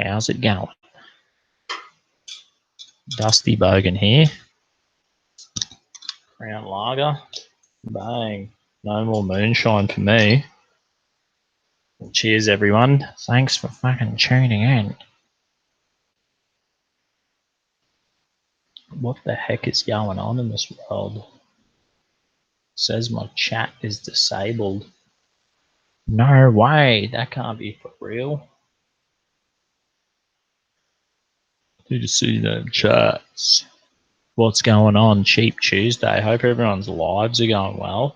How's it going? Dusty Bogan here. Crown Lager. Bang. No more moonshine for me. Cheers, everyone. Thanks for fucking tuning in. What the heck is going on in this world? It says my chat is disabled. No way. That can't be for real. Did you see the chats? What's going on? Cheap Tuesday. Hope everyone's lives are going well.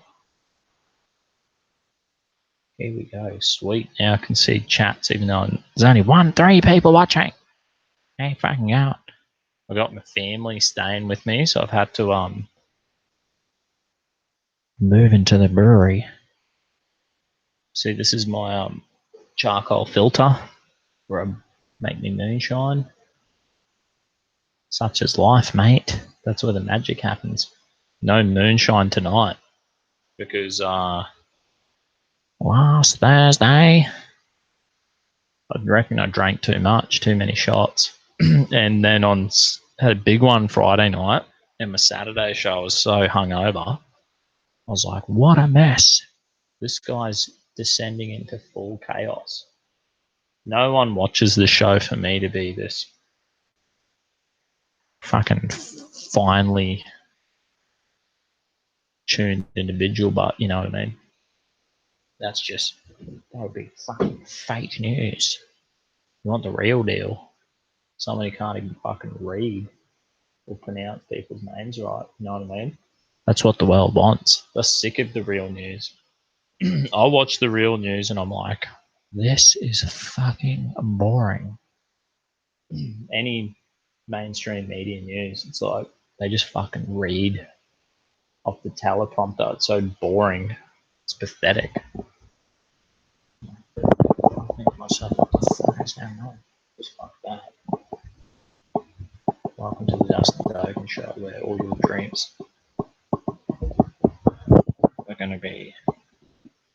Here we go. Sweet. Now I can see chats even though there's only 3 people watching. Hey, fucking out. I got my family staying with me, so I've had to move into the brewery. See, this is my charcoal filter where I make me moonshine. Such is life, mate. That's where the magic happens. No moonshine tonight because last Thursday I reckon I drank too much, too many shots, and then had a big one Friday night, and my Saturday show I was so hungover. I was like, what a mess. This guy's descending into full chaos. No one watches the show for me to be this fucking finely tuned individual, but you know what I mean? That would be fucking fake news. You want the real deal? Somebody can't even fucking read or pronounce people's names right. You know what I mean? That's what the world wants. They're sick of the real news. I watch the real news and I'm like, this is fucking boring. Any mainstream media news, it's like they just fucking read off the teleprompter. It's so boring. It's pathetic. I think to myself, what the fuck is going on? Just fuck that. Welcome to the Dusty Bogan Show, where all your dreams are going to be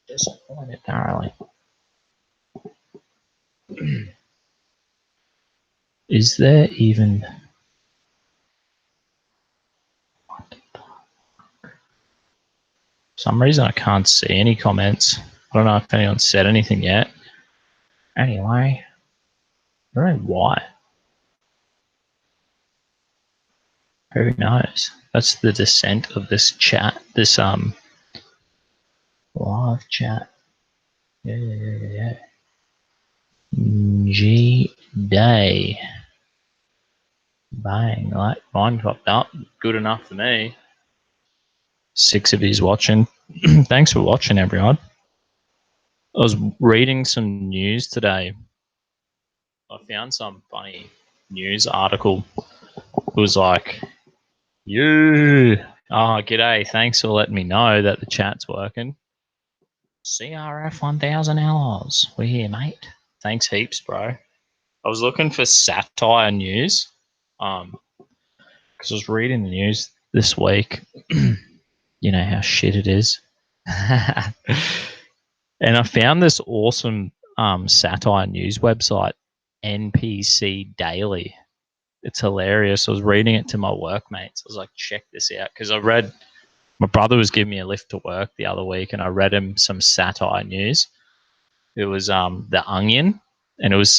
disappointed thoroughly. Is there even... What the fuck? For some reason I can't see any comments. I don't know if anyone's said anything yet. Anyway, I don't know why. Who knows? That's the descent of this chat, this live chat. Yeah. G-Day. Bang, like mine popped up. Good enough for me. 6 of yous watching. Thanks for watching, everyone. I was reading some news today. I found some funny news article. It was like, g'day. Thanks for letting me know that the chat's working. CRF 1000 hours. We're here, mate. Thanks heaps, bro. I was looking for satire news. Because I was reading the news this week. You know how shit it is. And I found this awesome satire news website, NPC Daily. It's hilarious. I was reading it to my workmates. I was like, check this out. Because my brother was giving me a lift to work the other week and I read him some satire news. It was The Onion, and it was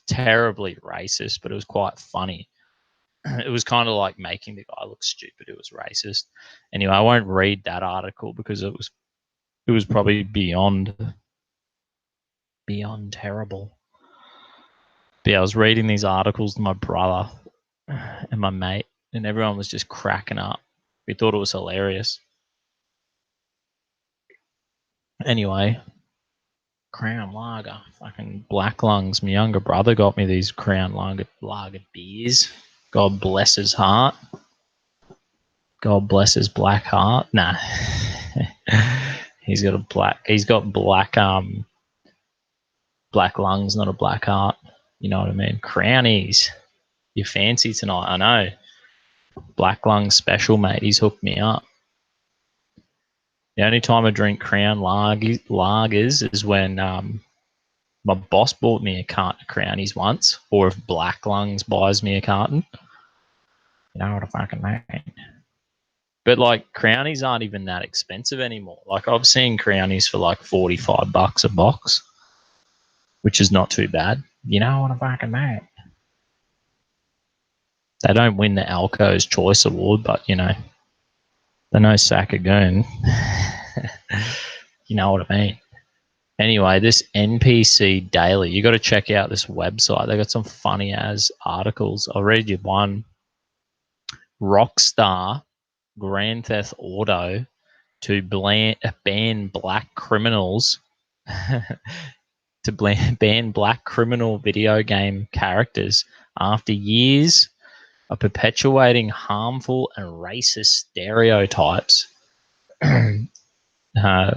terribly racist, but it was quite funny. It was kind of like making the guy look stupid. It was racist. Anyway, I won't read that article because it was probably beyond terrible. But yeah, I was reading these articles to my brother and my mate, and everyone was just cracking up. We thought it was hilarious. Anyway, Crown Lager, fucking Black Lungs. My younger brother got me these Crown Lager beers. God bless his heart. God bless his black heart. Nah. He's got black lungs, not a black heart. You know what I mean? Crownies. You're fancy tonight, I know. Black Lung special, mate. He's hooked me up. The only time I drink Crown lagers is when My boss bought me a carton of Crownies once, or if Black Lungs buys me a carton, you know what I fucking mean. But like Crownies aren't even that expensive anymore. Like I've seen Crownies for like $45 a box, which is not too bad. You know what I fucking mean. They don't win the Alco's Choice Award, but you know, they're no sack of goon. You know what I mean. Anyway, this NPC Daily, you got to check out this website. They got some funny ass articles. I'll read you one. Rockstar Grand Theft Auto to ban black criminals to ban black criminal video game characters after years of perpetuating harmful and racist stereotypes uh,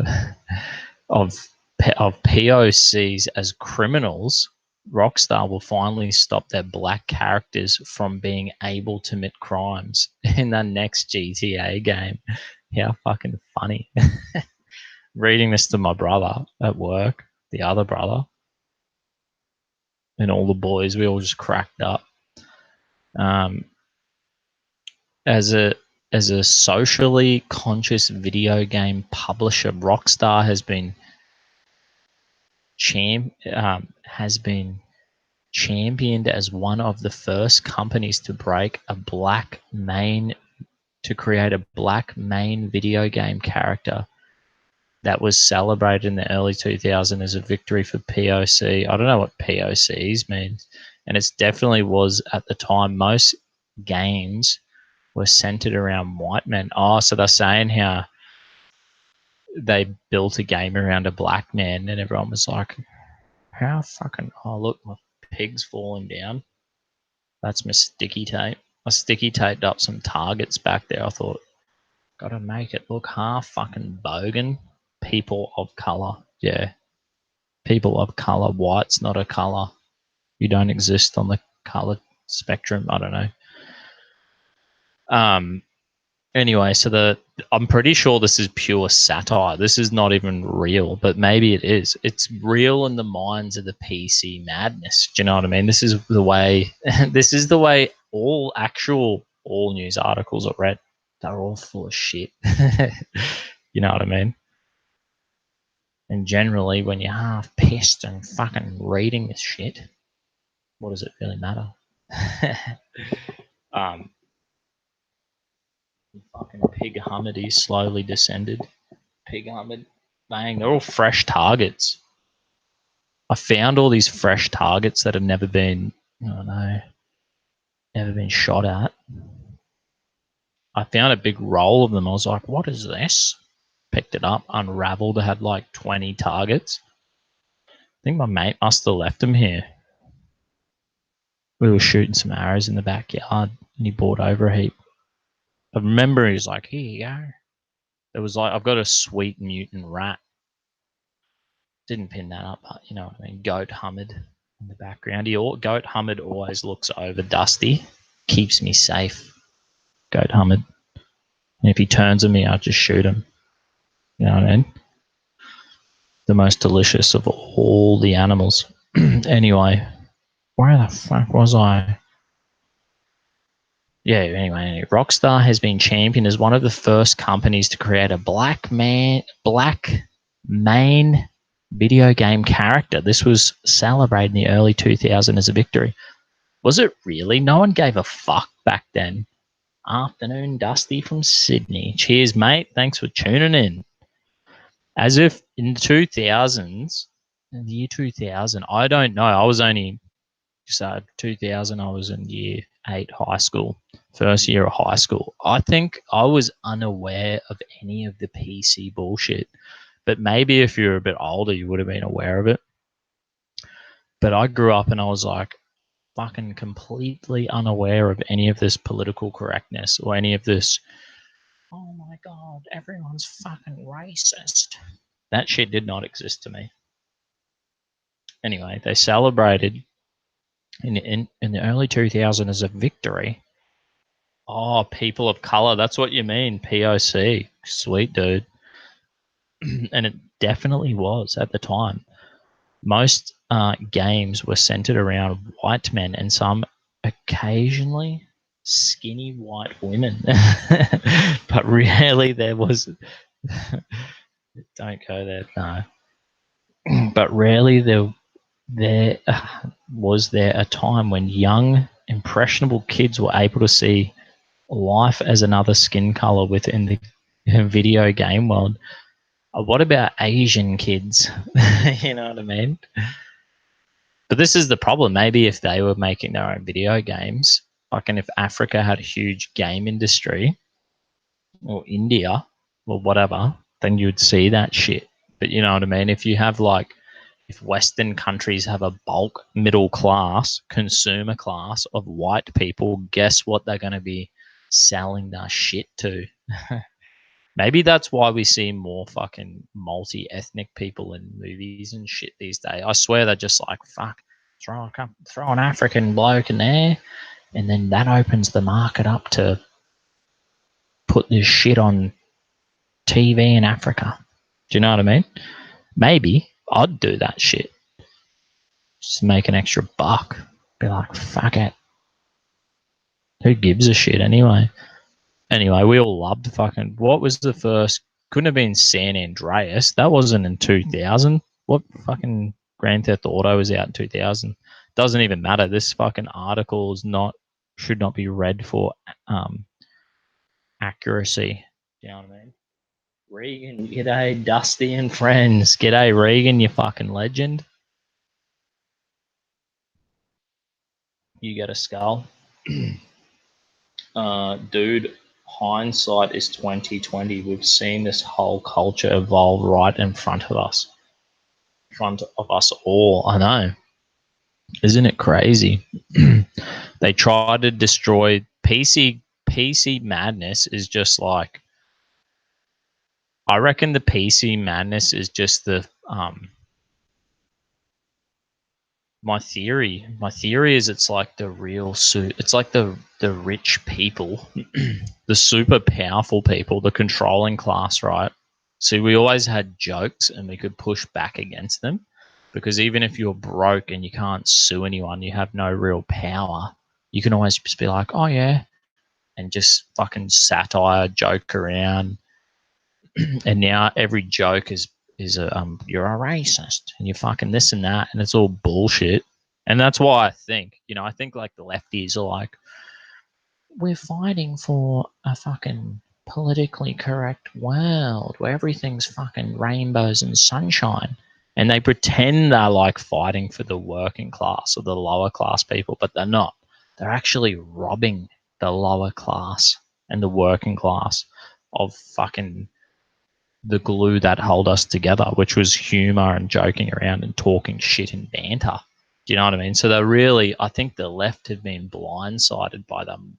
of POCs as criminals. Rockstar will finally stop their black characters from being able to commit crimes in the next GTA game. How fucking funny. Reading this to my brother at work, the other brother, and all the boys, we all just cracked up. As a socially conscious video game publisher, Rockstar has been championed as one of the first companies to create a black main video game character that was celebrated in the early 2000s as a victory for POC. I don't know what POCs means, and it definitely was at the time. Most games were centered around white men. Oh, so they're saying how they built a game around a black man, and everyone was like, how fucking, oh, look, my pig's falling down. That's my sticky tape. I sticky taped up some targets back there. I thought, gotta make it look half fucking bogan. People of color. Yeah. People of color. White's not a color. You don't exist on the color spectrum. I don't know. Anyway, so I'm pretty sure this is pure satire. This is not even real, but maybe it is. It's real in the minds of the PC madness. Do you know what I mean? This is the way. This is the way all news articles are read. They're all full of shit. You know what I mean? And generally, when you're half pissed and fucking reading this shit, what does it really matter? Fucking Pig Humidity slowly descended. Pig Humid, bang, they're all fresh targets. I found all these fresh targets that have never been, I don't know, never been shot at. I found a big roll of them. I was like, what is this? Picked it up, unraveled. It had like 20 targets. I think my mate must have left them here. We were shooting some arrows in the backyard and he brought over a heap. I remember he was like, here you go. It was like, I've got a sweet mutant rat. Didn't pin that up, but you know what I mean. Goat Humid in the background. Goat Humid always looks over dusty. Keeps me safe. Goat Humid. And if he turns on me, I'll just shoot him. You know what I mean? The most delicious of all the animals. Anyway, where the fuck was I? Yeah, anyway, Rockstar has been championed as one of the first companies to create a black main video game character. This was celebrated in the early 2000s as a victory. Was it really? No one gave a fuck back then. Afternoon, Dusty from Sydney. Cheers, mate. Thanks for tuning in. As if in the 2000s, in the year 2000, I don't know. I was only, 2000, I was in year 8 high school, first year of high school. I think I was unaware of any of the PC bullshit. But maybe if you're a bit older, you would have been aware of it. But I grew up and I was like fucking completely unaware of any of this political correctness or any of this, oh my God, everyone's fucking racist. That shit did not exist to me. Anyway, they celebrated in the early 2000s as a victory. Oh, people of color. That's what you mean. POC. Sweet, dude. And it definitely was at the time. most games were centered around white men and some occasionally skinny white women. But rarely there was. Don't go there, no. But rarely there was there a time when young, impressionable kids were able to see life as another skin color within the video game world. What about Asian kids? You know what I mean? But this is the problem. Maybe if they were making their own video games, like, and if Africa had a huge game industry, or India, or whatever, then you'd see that shit. But you know what I mean? If you have like, if Western countries have a bulk middle class, consumer class of white people, guess what they're going to be selling their shit to? Maybe that's why we see more fucking multi-ethnic people in movies and shit these days. I swear they're just like, fuck, throw an African bloke in there, and then that opens the market up to put this shit on TV in Africa. Do you know what I mean? Maybe I'd do that shit. Just make an extra buck. Be like, fuck it. Who gives a shit anyway? Anyway, we all loved fucking. What was the first? Couldn't have been San Andreas. That wasn't in 2000. What fucking Grand Theft Auto was out in 2000? Doesn't even matter. This fucking article is not, should not be read for accuracy. Do you know what I mean? Regan, g'day, Dusty and friends. G'day, Regan, you fucking legend. You get a skull. Dude, hindsight is 2020. We've seen this whole culture evolve right in front of us. In front of us all. I know. Isn't it crazy? They try to destroy PC madness is just like, I reckon the PC madness is just the my theory is it's like the real it's like the rich people, the super powerful people, the controlling class, right? See, we always had jokes and we could push back against them, because even if you're broke and you can't sue anyone, you have no real power, you can always just be like, oh yeah, and just fucking satire, joke around. And now every joke is a you're a racist and you're fucking this and that, and it's all bullshit. And that's why I think, I think like the lefties are like, we're fighting for a fucking politically correct world where everything's fucking rainbows and sunshine. And they pretend they're like fighting for the working class or the lower class people, but they're not. They're actually robbing the lower class and the working class of fucking the glue that held us together, which was humor and joking around and talking shit and banter. Do you know what I mean? So they're really, I think the left have been blindsided by them.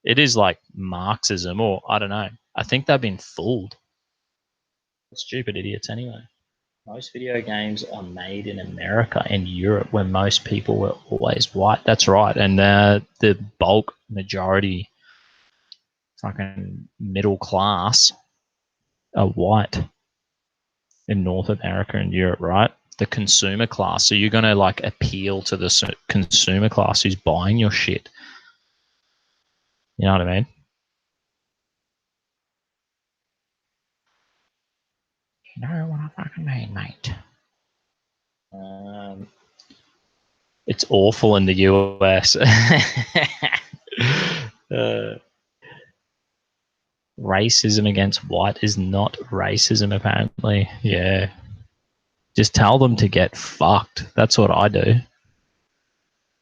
It is like Marxism, or I don't know. I think they've been fooled. Stupid idiots anyway. Most video games are made in America and Europe, where most people were always white. That's right. And the bulk majority fucking middle class are white in North America and Europe, right? The consumer class. So you're going to like appeal to the consumer class who's buying your shit. You know what I mean? You know what I fucking mean, mate. It's awful in the US. Racism against white is not racism, apparently. Yeah. Just tell them to get fucked. That's what I do.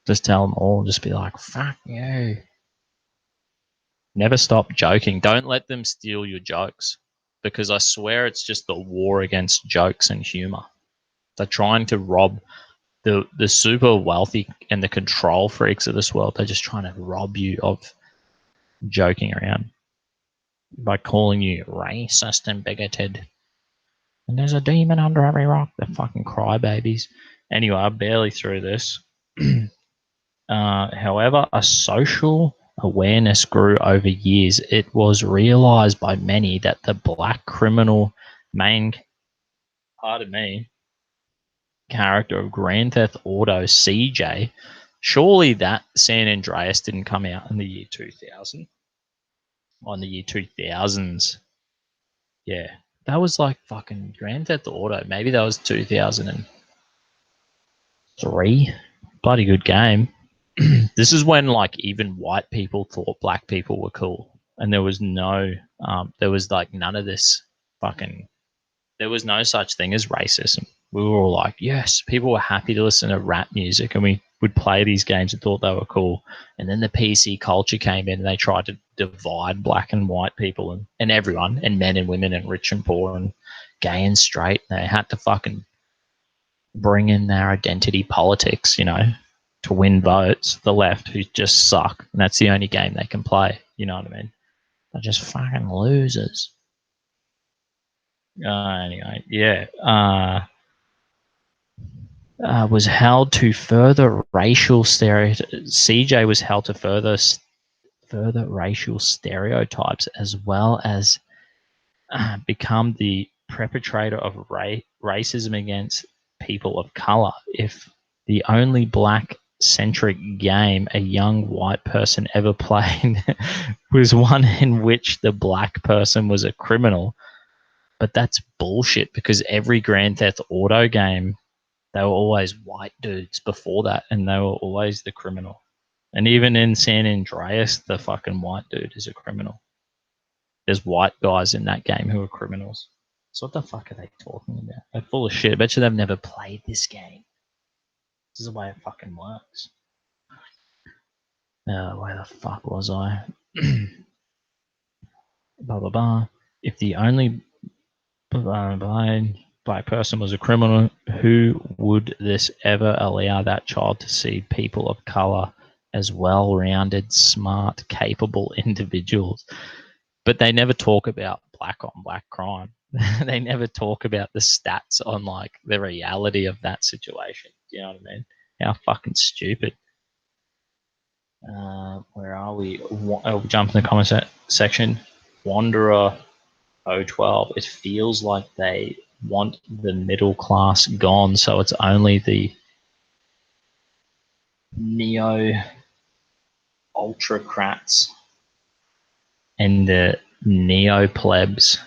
Just tell them all. Just be like, fuck you. Never stop joking. Don't let them steal your jokes, because I swear it's just the war against jokes and humor. They're trying to rob the super wealthy and the control freaks of this world. They're just trying to rob you of joking around by calling you racist and bigoted. And there's a demon under every rock. They're fucking crybabies. Anyway, I'm barely through this. However, a social awareness grew over years. It was realized by many that the black criminal main, pardon me, character of Grand Theft Auto CJ. Surely that San Andreas didn't come out in the year 2000. On the year 2000s. Yeah. That was like fucking Grand Theft Auto. Maybe that was 2003. Bloody good game. This is when like even white people thought black people were cool. And there was no, there was like none of this fucking, there was no such thing as racism. We were all like, yes, people were happy to listen to rap music and we would play these games and thought they were cool. And then the PC culture came in and they tried to divide black and white people and everyone, and men and women and rich and poor and gay and straight. And they had to fucking bring in their identity politics, you know, to win votes. The left, who just suck. And that's the only game they can play. You know what I mean? They're just fucking losers. Anyway, yeah. Was held to further racial stereotypes. CJ was held to further racial stereotypes, as well as become the perpetrator of racism against people of color. If the only black-centric game a young white person ever played was one in which the black person was a criminal, but that's bullshit because every Grand Theft Auto game, they were always white dudes before that, and they were always the criminal. And even in San Andreas, the fucking white dude is a criminal. There's white guys in that game who are criminals. So what the fuck are they talking about? They're full of shit. I bet you they've never played this game. This is the way it fucking works. Where the fuck was I? Blah, blah, blah. If the only black person was a criminal, who would this ever allow that child to see people of color as well-rounded, smart, capable individuals? But they never talk about black on black crime. They never talk about the stats on like the reality of that situation. Do you know what I mean? How fucking stupid. Where are we? I'll jump in the comment section. Wanderer 012. It feels like they want the middle class gone, so it's only the neo ultracrats and the neo plebs.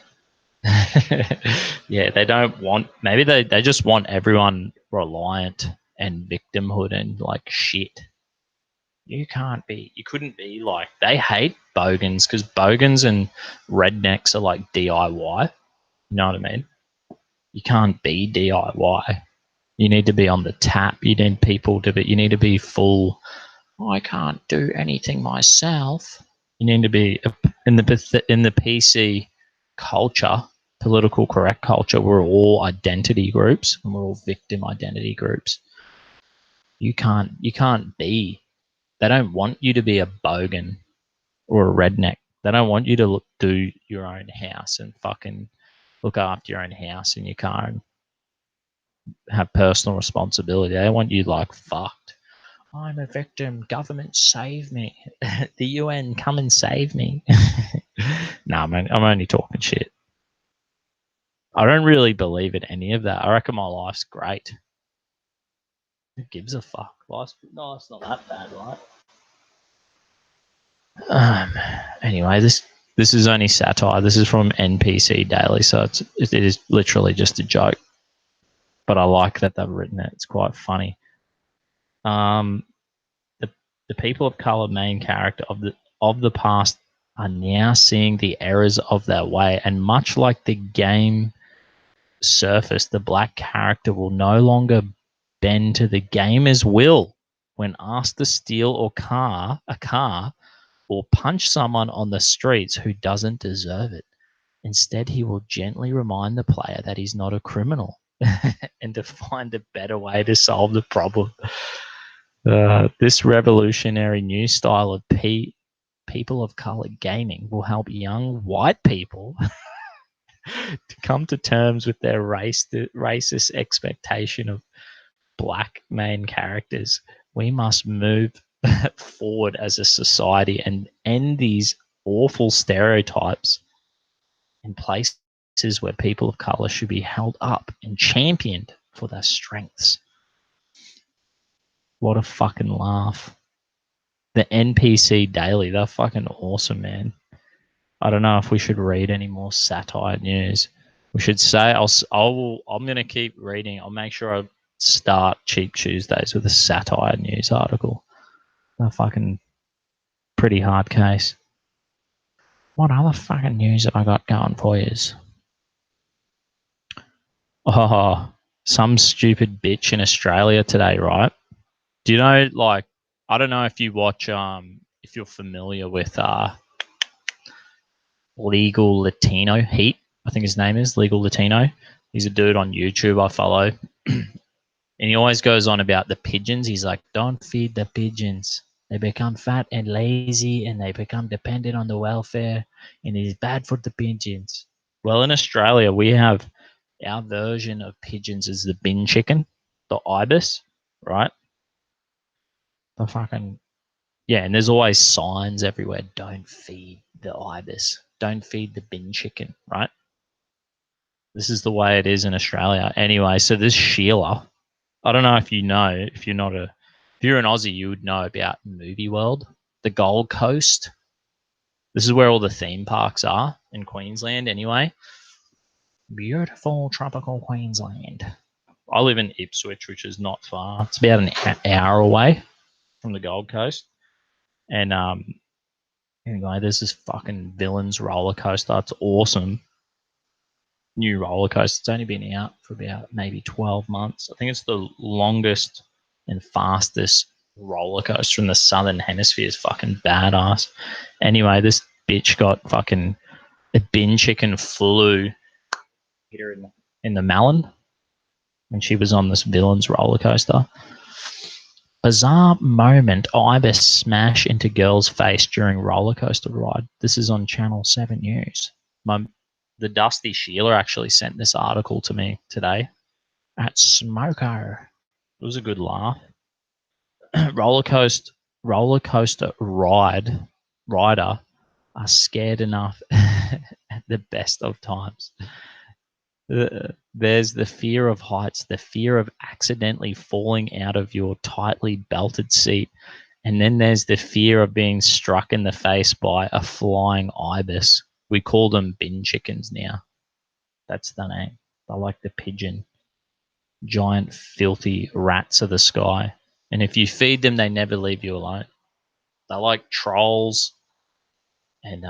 Yeah, they don't want, maybe they just want everyone reliant and victimhood and like shit. You couldn't be like, they hate bogans because bogans and rednecks are like DIY. You know what I mean? You can't be DIY. You need to be on the tap. You need people to be, you need to be full, I can't do anything myself. You need to be in the PC culture, political correct culture, we're all identity groups and we're all victim identity groups. You can't be, they don't want you to be a bogan or a redneck. They don't want you to do your own house and fucking look after your own house and your car and have personal responsibility. They want you like fucked. I'm a victim. Government, save me. The UN, come and save me. Nah, man, I'm only talking shit. I don't really believe in any of that. I reckon my life's great. Who gives a fuck? Life's not that bad, right? Anyway, this is only satire. This is from NPC Daily, so it is literally just a joke. But I like that they've written it. It's quite funny. The people of color main character of the past are now seeing the errors of their way, and much like the game surface, the black character will no longer bend to the gamer's will when asked to steal a car or punch someone on the streets who doesn't deserve it. Instead, he will gently remind the player that he's not a criminal and to find a better way to solve the problem. This revolutionary new style of people of color gaming will help young white people to come to terms with their racist expectation of black main characters. We must move forward as a society and end these awful stereotypes in places where people of color should be held up and championed. for their strengths. What a fucking laugh. The NPC Daily, they're fucking awesome, man. I don't know if we should read any more satire news. We should say I'm gonna keep reading. I'll make sure I start Cheap Tuesdays with a satire news article. A fucking pretty hard case. What other fucking news have I got going for you? Oh, some stupid bitch in Australia today, right? Do you know, like, I don't know if you watch, if you're familiar with Legal Latino Heat, I think his name is Legal Latino. He's a dude on YouTube I follow. And he always goes on about the pigeons. He's like, don't feed the pigeons. They become fat and lazy and they become dependent on the welfare and it is bad for the pigeons. Well, in Australia, we have our version of pigeons is the bin chicken, the ibis, right? The fucking, yeah, and there's always signs everywhere. Don't feed the ibis. Don't feed the bin chicken, right? This is the way it is in Australia. Anyway, so this Sheila, I don't know if you know, if you're an Aussie, you would know about Movie World, the Gold Coast. This is where all the theme parks are in Queensland, anyway. Beautiful tropical Queensland. I live in Ipswich, which is not far. It's about an hour away from the Gold Coast. And anyway, there's this fucking Villains roller coaster. It's awesome. New roller coaster. It's only been out for about maybe 12 months. I think it's the longest and fastest roller coaster in the southern hemisphere. Is fucking badass. Anyway, this bitch got fucking a bin chicken flu hit her in the melon when she was on this Villains roller coaster. Bizarre moment, Ibis smash into girl's face during roller coaster ride. This is on Channel 7 News. The Dusty Sheila actually sent this article to me today at Smoko. It was a good laugh. roller coaster rider are scared enough at the best of times. There's the fear of heights, the fear of accidentally falling out of your tightly belted seat. And then there's the fear of being struck in the face by a flying ibis. We call them bin chickens now. That's the name. They're like the pigeon. Giant, filthy rats of the sky. And if you feed them, they never leave you alone. They're like trolls and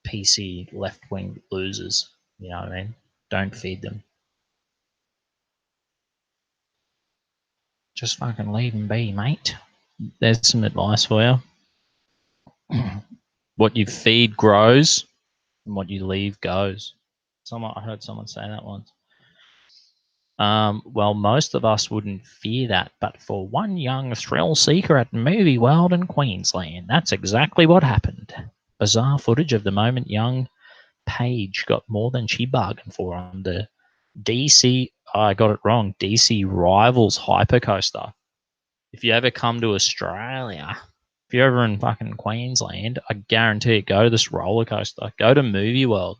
PC left-wing losers. You know what I mean? Don't feed them. Just fucking leave them be, mate. There's some advice for you. What you feed grows, and what you leave goes. I heard someone say that once. Well, most of us wouldn't fear that, but for one young thrill seeker at Movie World in Queensland, that's exactly what happened. Bizarre footage of the moment young Paige got more than she bargained for on the DC. I got it wrong. DC Rivals Hypercoaster. If you ever come to Australia, if you're ever in fucking Queensland, I guarantee it, go to this roller coaster. Go to Movie World.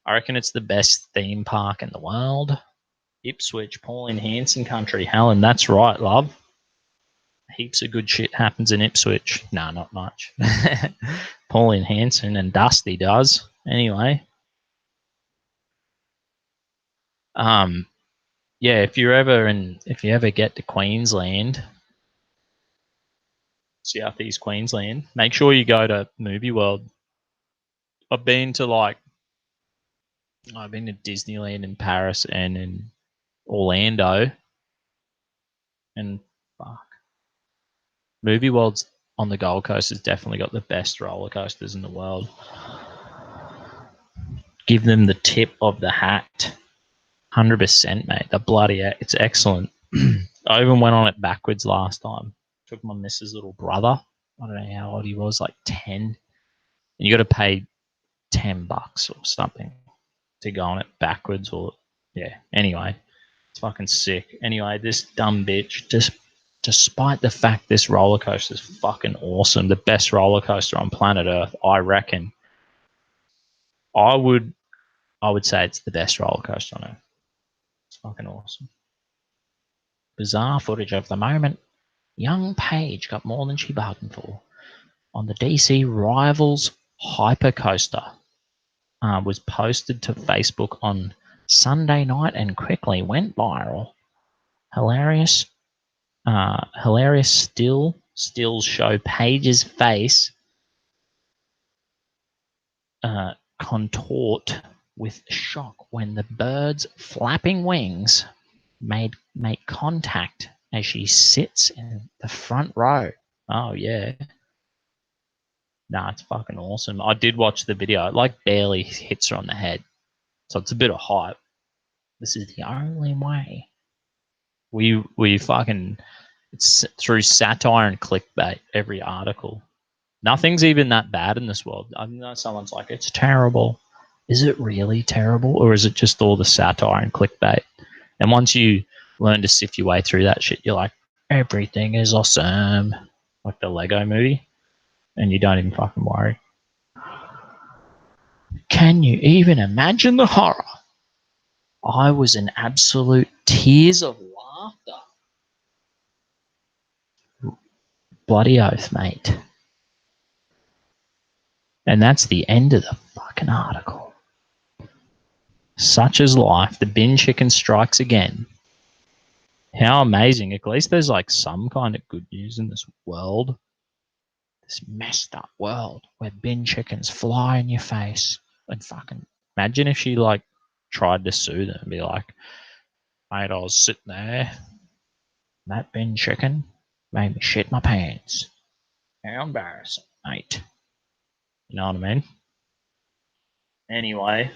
I reckon it's the best theme park in the world. Ipswich, Pauline Hanson country. Helen, that's right, love. Heaps of good shit happens in Ipswich. No, not much. Pauline Hanson and Dusty does. Anyway. Yeah, if you ever get to Queensland, Southeast Queensland, make sure you go to Movie World. I've been to Disneyland in Paris and in Orlando, and fuck, Movie World's on the Gold Coast has definitely got the best roller coasters in the world. Give them the tip of the hat. 100%, mate. The bloody, it's excellent. I even went on it backwards last time. Took my missus' little brother. I don't know how old he was, like 10. And you got to pay $10 or something to go on it backwards. Or yeah. Anyway, it's fucking sick. Anyway, this dumb bitch, just despite the fact this roller coaster is fucking awesome, the best roller coaster on planet Earth, I reckon. I would say it's the best roller coaster on Earth. It's fucking awesome. Bizarre footage of the moment young Paige got more than she bargained for on the DC Rivals Hypercoaster. Was posted to Facebook on Sunday night and quickly went viral. Hilarious stills show Paige's face contort with shock when the bird's flapping wings make contact as she sits in the front row. Oh yeah. Nah, it's fucking awesome. I did watch the video. It like barely hits her on the head. So it's a bit of hype. This is the only way. We fucking, it's through satire and clickbait, every article. Nothing's even that bad in this world. I know someone's like, it's terrible. Is it really terrible? Or is it just all the satire and clickbait? And once you learn to sift your way through that shit, you're like, everything is awesome. Like the Lego movie. And you don't even fucking worry. Can you even imagine the horror? I was in absolute tears of laughter. Bloody oath, mate. And that's the end of the fucking article. Such is life. The bin chicken strikes again. How amazing. At least there's like some kind of good news in this world. This messed up world where bin chickens fly in your face. And fucking imagine if she like tried to sue them and be like, mate, I was sitting there. That bin chicken made me shit my pants. How embarrassing, mate. You know what I mean? Anyway,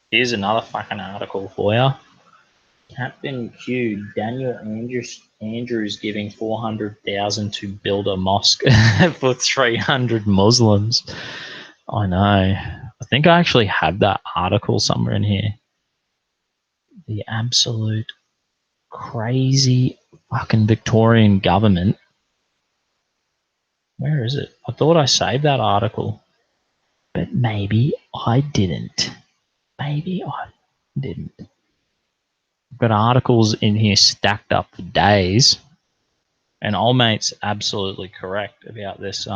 here's another fucking article for you. Captain Q, Daniel Andrews giving 400,000 to build a mosque for 300 Muslims. I know. I think I actually have that article somewhere in here. The absolute crazy fucking Victorian government. Where is it? I thought I saved that article, but maybe I didn't. Maybe I didn't. I've got articles in here stacked up for days, and old mate's absolutely correct about this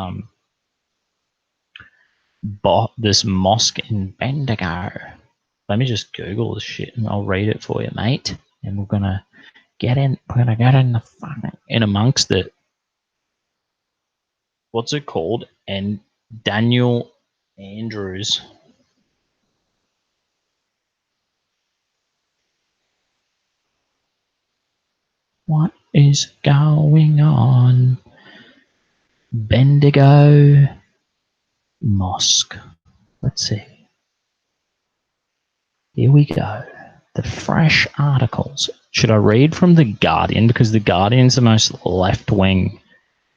this mosque in Bendigo. Let me just Google this shit and I'll read it for you, mate. And we're gonna get in the fucking in amongst it. What's it called? And Daniel Andrews. What is going on? Bendigo Mosque. Let's see. Here we go. The fresh articles. Should I read from The Guardian? Because The Guardian's the most left-wing,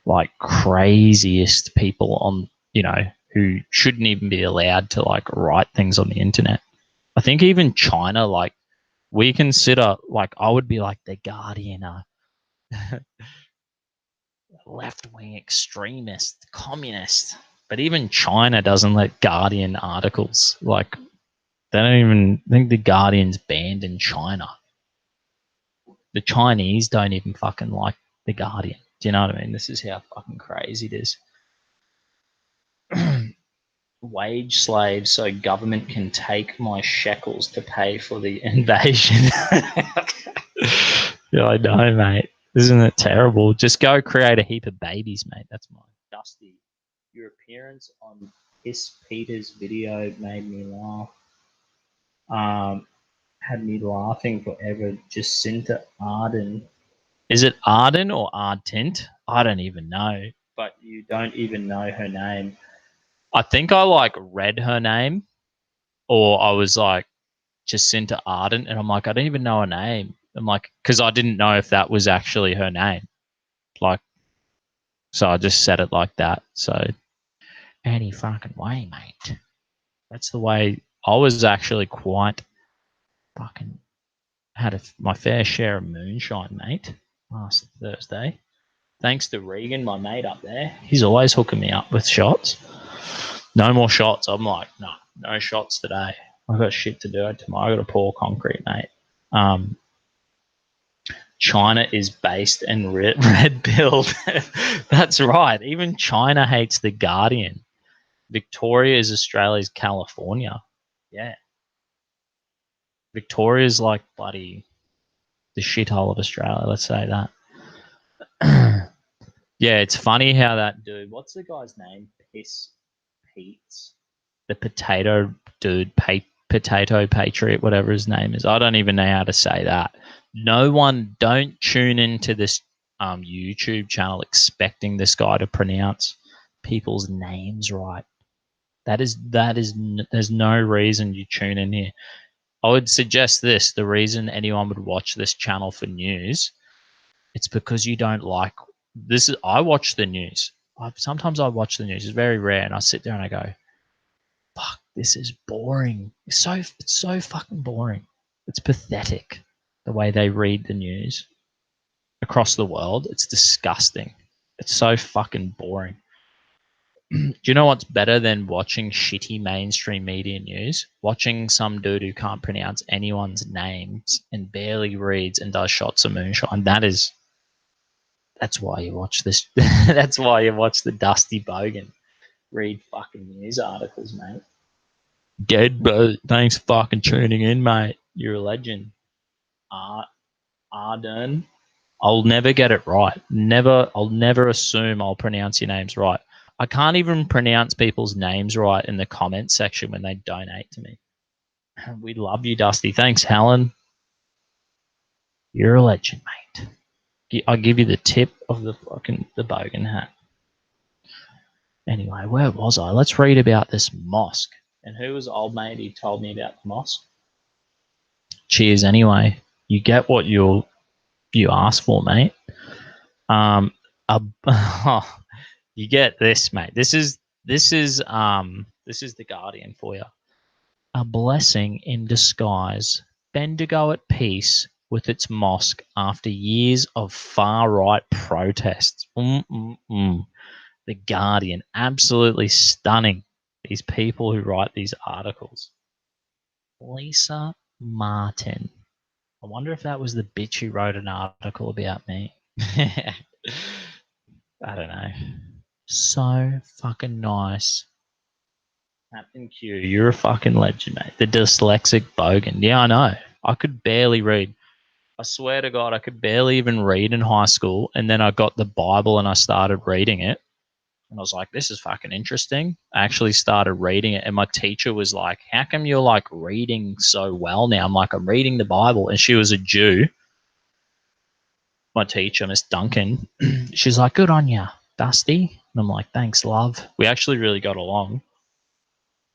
like, craziest people on, you know, who shouldn't even be allowed to, like, write things on the internet. I think even China, like, we consider, like, I would be like, The Guardian are left-wing extremist, communist. But even China doesn't let Guardian articles, like, they don't even think The Guardian's banned in China. The Chinese don't even fucking like The Guardian. Do you know what I mean? This is how fucking crazy it is. Wage slaves so government can take my shekels to pay for the invasion. Yeah, I know, mate. Isn't it terrible? Just go create a heap of babies, mate. That's mine. Dusty, your appearance on Piss Peter's video made me laugh. Had me laughing forever. Jacinta Arden. Is it Arden or Ardent? I don't even know. But you don't even know her name. I think I like read her name, or I was like Jacinta Arden, and I'm like, I don't even know her name. I'm like, because I didn't know if that was actually her name. Like, so I just said it like that. So, any fucking way, mate. That's the way. I was actually quite fucking had my fair share of moonshine, mate, last Thursday. Thanks to Regan, my mate up there. He's always hooking me up with shots. No more shots. I'm like, no shots today. I've got shit to do tomorrow. I got to pour concrete, mate. China is based and red-pilled. That's right. Even China hates the Guardian. Victoria is Australia's California. Yeah. Victoria's like bloody the shithole of Australia. Let's say that. Yeah, it's funny how that dude. What's the guy's name? Pete's the potato dude, potato patriot, whatever his name is. I don't even know how to say that. No one, don't tune into this YouTube channel expecting this guy to pronounce people's names right. There's no reason you tune in here. I would suggest this: the reason anyone would watch this channel for news, it's because you don't like this. I watch the news. Sometimes I watch the news. It's very rare, and I sit there and I go, fuck, this is boring. It's so fucking boring. It's pathetic the way they read the news across the world. It's disgusting. It's so fucking boring. Do you know what's better than watching shitty mainstream media news? Watching some dude who can't pronounce anyone's names and barely reads and does shots of moonshine. That's why you watch this. That's why you watch the Dusty Bogan read fucking news articles, mate. Dead, bro. Thanks for fucking tuning in, mate. You're a legend. Arden. I'll never get it right. I'll never assume I'll pronounce your names right. I can't even pronounce people's names right in the comment section when they donate to me. We love you, Dusty. Thanks, Helen. You're a legend, mate. I'll give you the tip of the Bogan hat. Anyway, where was I? Let's read about this mosque. And who was old mate who told me about the mosque? Cheers anyway. You get what you asked for, mate. You get this, mate. This is the Guardian for you. A blessing in disguise. Bendigo at peace with its mosque after years of far-right protests. The Guardian, absolutely stunning. These people who write these articles. Lisa Martin. I wonder if that was the bitch who wrote an article about me. I don't know. So fucking nice. Captain Q, you're a fucking legend, mate. The dyslexic Bogan. Yeah, I know. I could barely read. I swear to God, I could barely even read in high school. And then I got the Bible and I started reading it. And I was like, this is fucking interesting. I actually started reading it. And my teacher was like, how come you're like reading so well now? I'm like, I'm reading the Bible. And she was a Jew. My teacher, Miss Duncan, she's like, good on ya, Dusty. And I'm like, thanks, love. We actually really got along.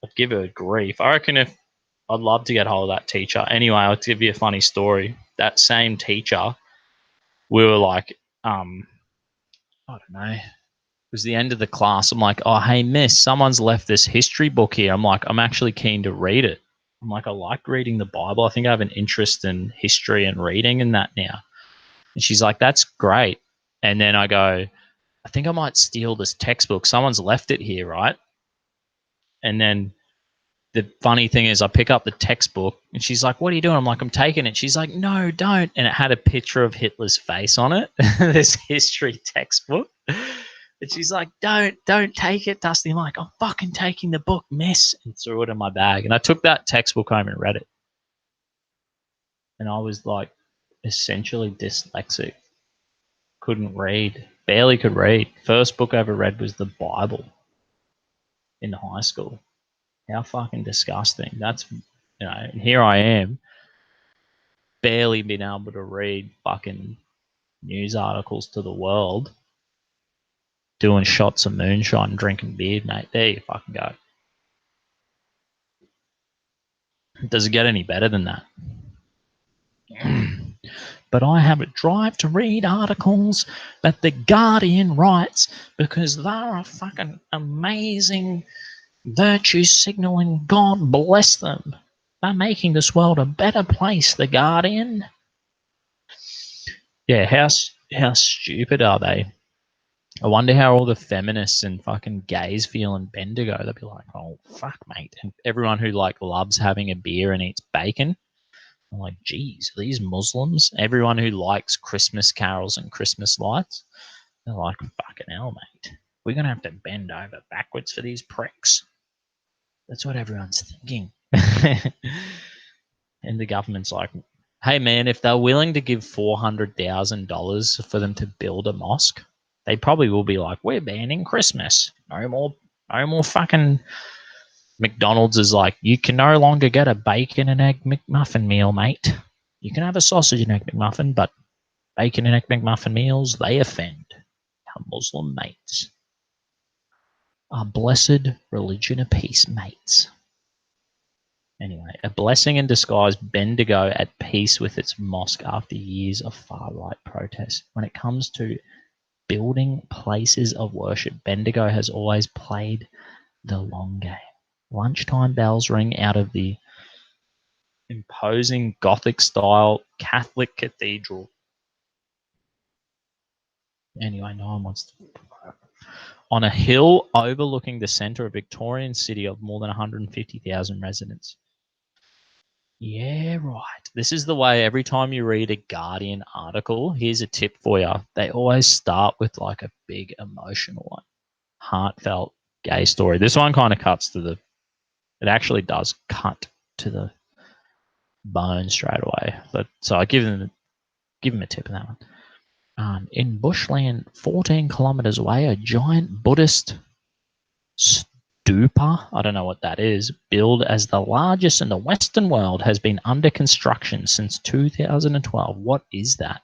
I'd give her grief. I reckon if I'd love to get hold of that teacher. Anyway, I'll give you a funny story. That same teacher, we were like, I don't know. It was the end of the class. I'm like, oh, hey, miss, someone's left this history book here. I'm like, I'm actually keen to read it. I'm like, I like reading the Bible. I think I have an interest in history and reading and that now. And she's like, that's great. And then I go, I think I might steal this textbook. Someone's left it here, right? And then the funny thing is I pick up the textbook and she's like, what are you doing? I'm like, I'm taking it. She's like, no, don't. And it had a picture of Hitler's face on it, this history textbook. And she's like, don't take it, Dusty. I'm like, I'm fucking taking the book, miss. And threw it in my bag. And I took that textbook home and read it. And I was like essentially dyslexic. Couldn't read. Barely could read. First book I ever read was the Bible in high school. How fucking disgusting. That's, and here I am, barely being able to read fucking news articles to the world, doing shots of moonshine and drinking beer, mate. There you fucking go. Does it get any better than that? But I have a drive to read articles that the Guardian writes because they're a fucking amazing virtue signaling. God bless them. They're making this world a better place, the Guardian. Yeah, how stupid are they? I wonder how all the feminists and fucking gays feel in Bendigo. They'll be like, oh, fuck, mate. And everyone who, like, loves having a beer and eats bacon, I'm like, geez, these Muslims, everyone who likes Christmas carols and Christmas lights, they're like, fucking hell, mate. We're going to have to bend over backwards for these pricks. That's what everyone's thinking. And the government's like, hey, man, if they're willing to give $400,000 for them to build a mosque, they probably will be like, we're banning Christmas. No more fucking. McDonald's is like, you can no longer get a bacon and egg McMuffin meal, mate. You can have a sausage and egg McMuffin, but bacon and egg McMuffin meals, they offend our Muslim mates. Our blessed religion of peace, mates. Anyway, a blessing in disguise, Bendigo at peace with its mosque after years of far-right protests. When it comes to building places of worship, Bendigo has always played the long game. Lunchtime bells ring out of the imposing Gothic-style Catholic cathedral. Anyway, no one wants to. On a hill overlooking the centre of Victorian city of more than 150,000 residents. Yeah, right. This is the way every time you read a Guardian article, here's a tip for you. They always start with like a big emotional one, heartfelt gay story. This one kind of cuts to the, it actually does cut to the bone straight away. But so I give them a tip of that one. In bushland, 14 kilometers away, a giant Buddhist stupa, I don't know what that is, billed as the largest in the Western world, has been under construction since 2012. What is that?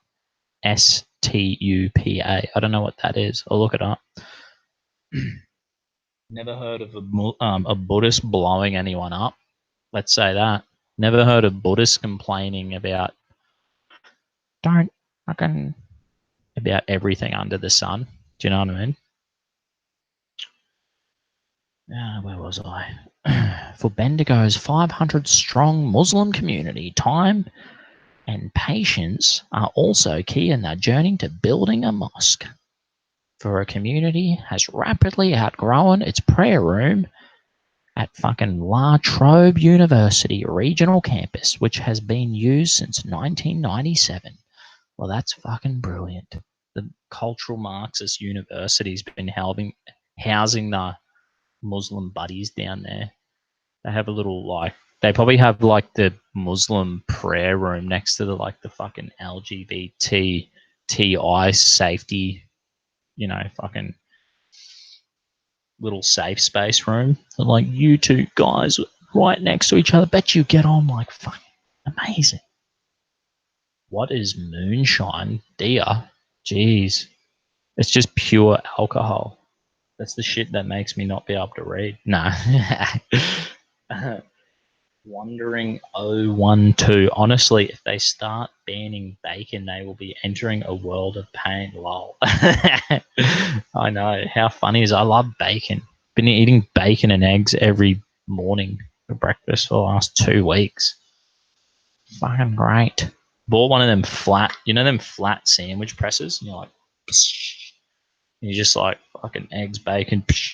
STUPA. I don't know what that is. I'll look it up. Never heard of a Buddhist blowing anyone up. Let's say that. Never heard of Buddhists complaining about don't fucking about everything under the sun. Do you know what I mean? Where was I? For Bendigo's 500-strong Muslim community, time and patience are also key in their journey to building a mosque. For a community has rapidly outgrown its prayer room at fucking La Trobe University regional campus, which has been used since 1997. Well, that's fucking brilliant. The cultural Marxist university's been housing the Muslim buddies down there. They have a little like, they probably have like the Muslim prayer room next to the like the fucking LGBTI safety, fucking little safe space room. And like you two guys right next to each other. Bet you get on like fucking amazing. What is moonshine, dear? Jeez. It's just pure alcohol. That's the shit that makes me not be able to read. No. Wandering 012. Honestly, if they start banning bacon, they will be entering a world of pain. Lol. I know. How funny is it? I love bacon. Been eating bacon and eggs every morning for breakfast for the last 2 weeks. Fucking great. Bought one of them flat, them flat sandwich presses? And you're like, psh, and you're just like, fucking eggs, bacon, psh,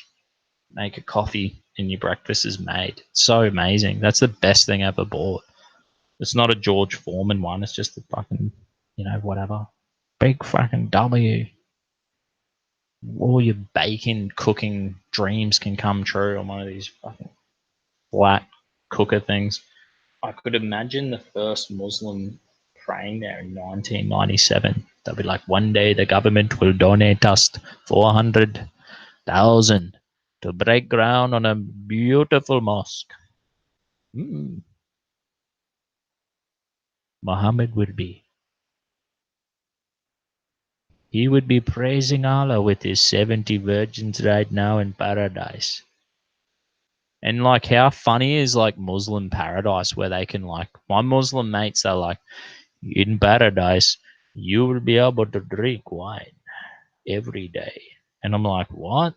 make a coffee, and your breakfast is made. It's so amazing. That's the best thing I ever bought. It's not a George Foreman one. It's just a fucking, whatever. Big fucking W. All your bacon cooking dreams can come true on one of these fucking flat cooker things. I could imagine the first Muslim praying there in 1997. They'll be like, one day the government will donate us 400,000 to break ground on a beautiful mosque. Muhammad would be. He would be praising Allah with his 70 virgins right now in paradise. And like how funny is like Muslim paradise where they can like, my Muslim mates are like, in paradise, you will be able to drink wine every day. And I'm like, what?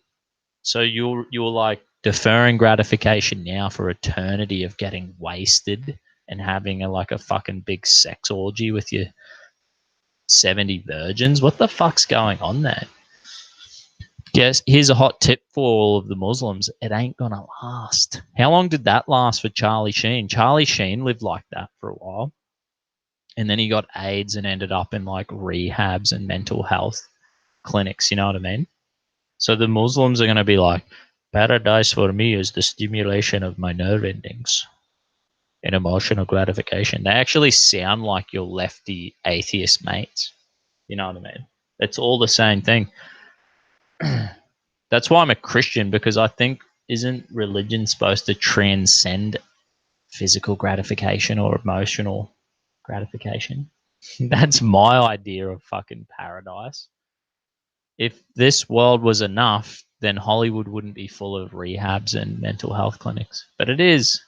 So you're like deferring gratification now for eternity of getting wasted and having like a fucking big sex orgy with your 70 virgins? What the fuck's going on there? Guess here's a hot tip for all of the Muslims. It ain't gonna last. How long did that last for Charlie Sheen? Charlie Sheen lived like that for a while. and then he got AIDS and ended up in like rehabs and mental health clinics. You know what I mean? So the Muslims are going to be like, paradise for me is the stimulation of my nerve endings and emotional gratification. They actually sound like your lefty atheist mates. You know what I mean? It's all the same thing. That's why I'm a Christian, because I think, isn't religion supposed to transcend physical gratification or emotional gratification? That's my idea of fucking paradise. If this world was enough, then Hollywood wouldn't be full of rehabs and mental health clinics. But it is.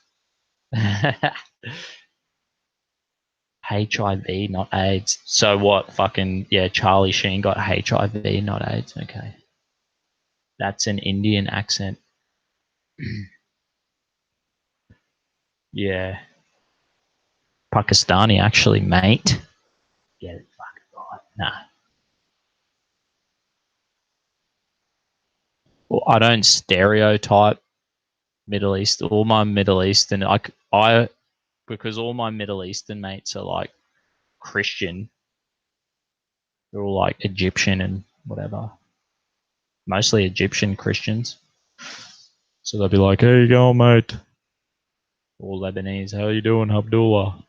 HIV, not AIDS. So what? Fucking, yeah, Charlie Sheen got HIV, not AIDS. Okay. That's an Indian accent. Yeah. Pakistani, actually, mate. Get it fucking right. Nah. Well, I don't stereotype Middle East. All my Middle Eastern, because all my Middle Eastern mates are like Christian. They're all like Egyptian and whatever. Mostly Egyptian Christians. So they'll be like, "How you going, mate?" Or Lebanese, "How you doing, Abdullah?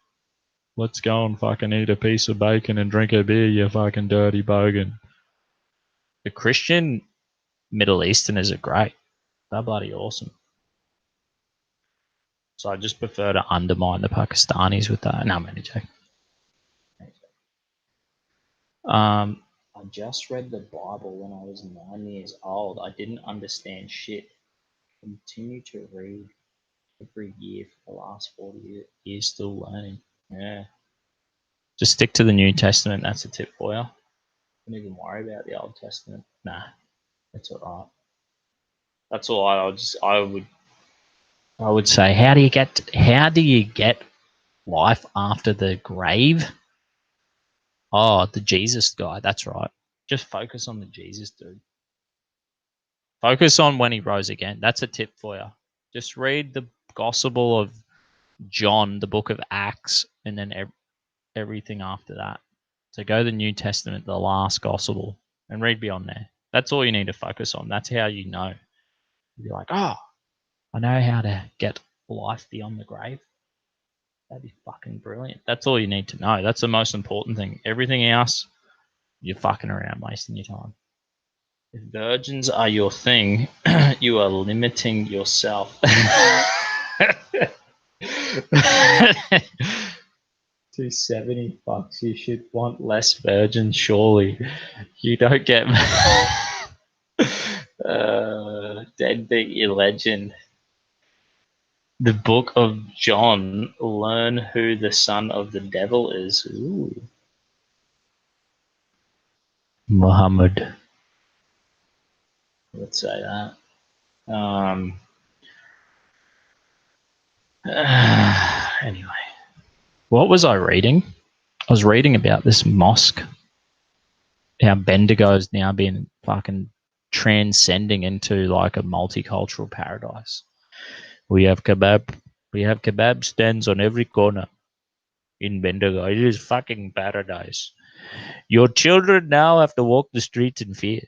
Let's go and fucking eat a piece of bacon and drink a beer, you fucking dirty bogan." The Christian Middle Easterners are great. They're bloody awesome. So I just prefer to undermine the Pakistanis with that. No, I'm only joking. I just read the Bible when I was 9 years old. I didn't understand shit. Continue to read every year for the last 40 years, still learning. Yeah. Just stick to the New Testament. That's a tip for you. Don't even worry about the Old Testament. Nah, that's all right. That's all I would say. How do you get life after the grave? Oh, the Jesus guy. That's right. Just focus on the Jesus dude. Focus on when he rose again. That's a tip for you. Just read the Gospel of John, the book of Acts, and then everything after that. So go to the New Testament, the last Gospel, and read beyond there. That's all you need to focus on. That's how you know. You'll be like, oh, I know how to get life beyond the grave. That'd be fucking brilliant. That's all you need to know. That's the most important thing. Everything else, you're fucking around wasting your time. If virgins are your thing, you are limiting yourself. 270 fucks. You should want less virgins, surely. You don't get. Deadbeat your legend. The book of John. Learn who the son of the devil is. Ooh. Muhammad. Let's say that. Anyway, what was I reading? I was reading about this mosque. How Bendigo is now been fucking transcending into like a multicultural paradise. We have kebab stands on every corner in Bendigo. It is fucking paradise. Your children now have to walk the streets in fear,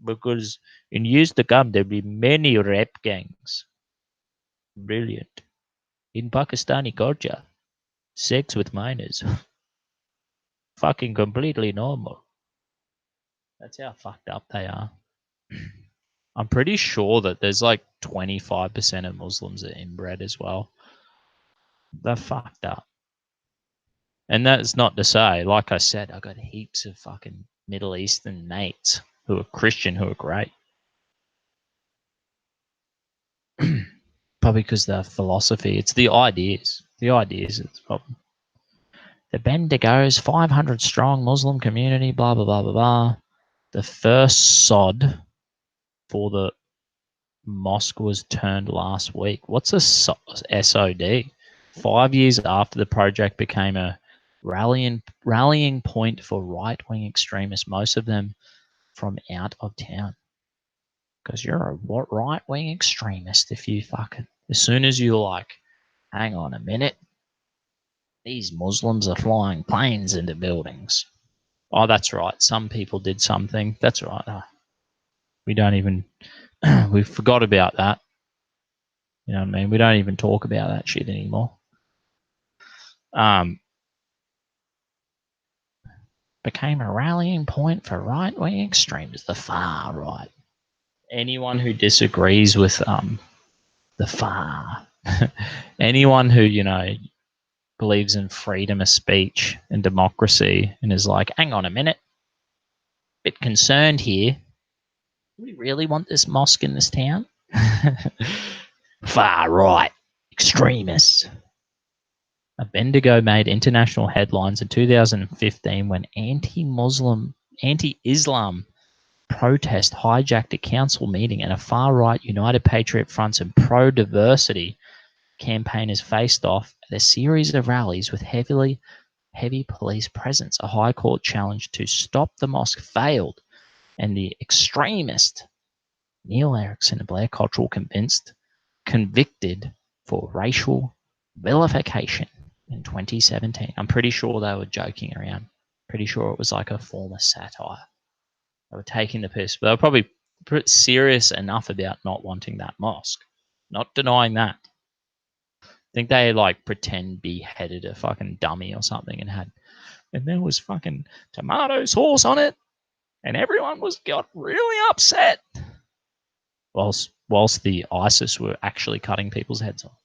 because in years to come there'll be many rap gangs. Brilliant. In Pakistani culture, sex with minors, fucking completely normal. That's how fucked up they are. I'm pretty sure that there's like 25% of Muslims are inbred as well. They're fucked up. And that's not to say, like I said, I got heaps of fucking Middle Eastern mates who are Christian who are great. Probably because their philosophy, it's the ideas. The ideas is the problem. The Bendigo's 500 strong Muslim community, blah, blah, blah, blah, blah. The first sod for the mosque was turned last week. What's a SOD? 5 years after the project became a rallying point for right-wing extremists, most of them from out of town. Because you're a right-wing extremist if you fucking... As soon as you're like, hang on a minute, These Muslims are flying planes into buildings. Oh, that's right. Some people did something. That's right. We don't even, we forgot about that. You know what I mean? We don't even talk about that shit anymore. Became a rallying point for right-wing extremists, the far right. Anyone who disagrees with the far, anyone who, you know, believes in freedom of speech and democracy and is like, hang on a minute, bit concerned here. Do we really want this mosque in this town? Far right extremists. Bendigo made international headlines in 2015 when anti-Islam protest hijacked a council meeting and a far-right United Patriot Fronts and pro-diversity campaigners faced off at a series of rallies with heavy police presence. A High Court challenge to stop the mosque failed, and the extremist Neil Erickson, a Blair Cottrell, convicted for racial vilification in 2017. I'm pretty sure they were joking around. Pretty sure it was like a form of satire. They were taking the piss, but they were probably serious enough about not wanting that mosque. Not denying that. I think they like pretend beheaded a fucking dummy or something and there was fucking tomato sauce on it, and everyone got really upset. Whilst the ISIS were actually cutting people's heads off.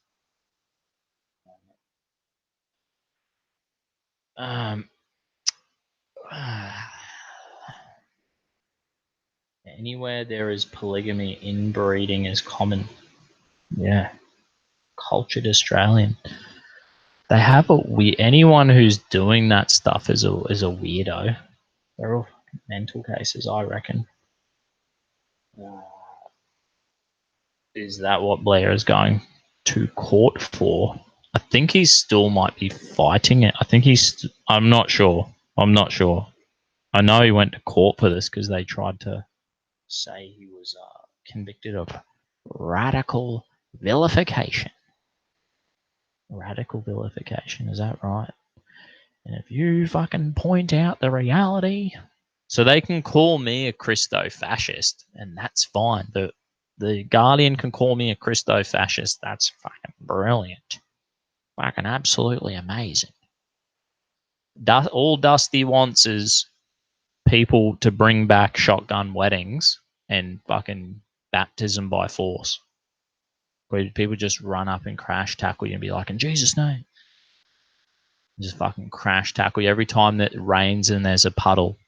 Anywhere there is polygamy, inbreeding is common. Yeah. Cultured Australian. They have anyone who's doing that stuff is a weirdo. They're all mental cases, I reckon. Is that what Blair is going to court for? I think he still might be fighting it. I'm not sure. I know he went to court for this because they tried to say he was convicted of radical vilification. Radical vilification, is that right? And if you fucking point out the reality, so they can call me a Christo-fascist, and that's fine. The Guardian can call me a Christo-fascist. That's fucking brilliant. Fucking absolutely amazing. All Dusty wants is people to bring back shotgun weddings and fucking baptism by force. Where people just run up and crash tackle you and be like, in Jesus' name. Just fucking crash tackle you every time that it rains and there's a puddle.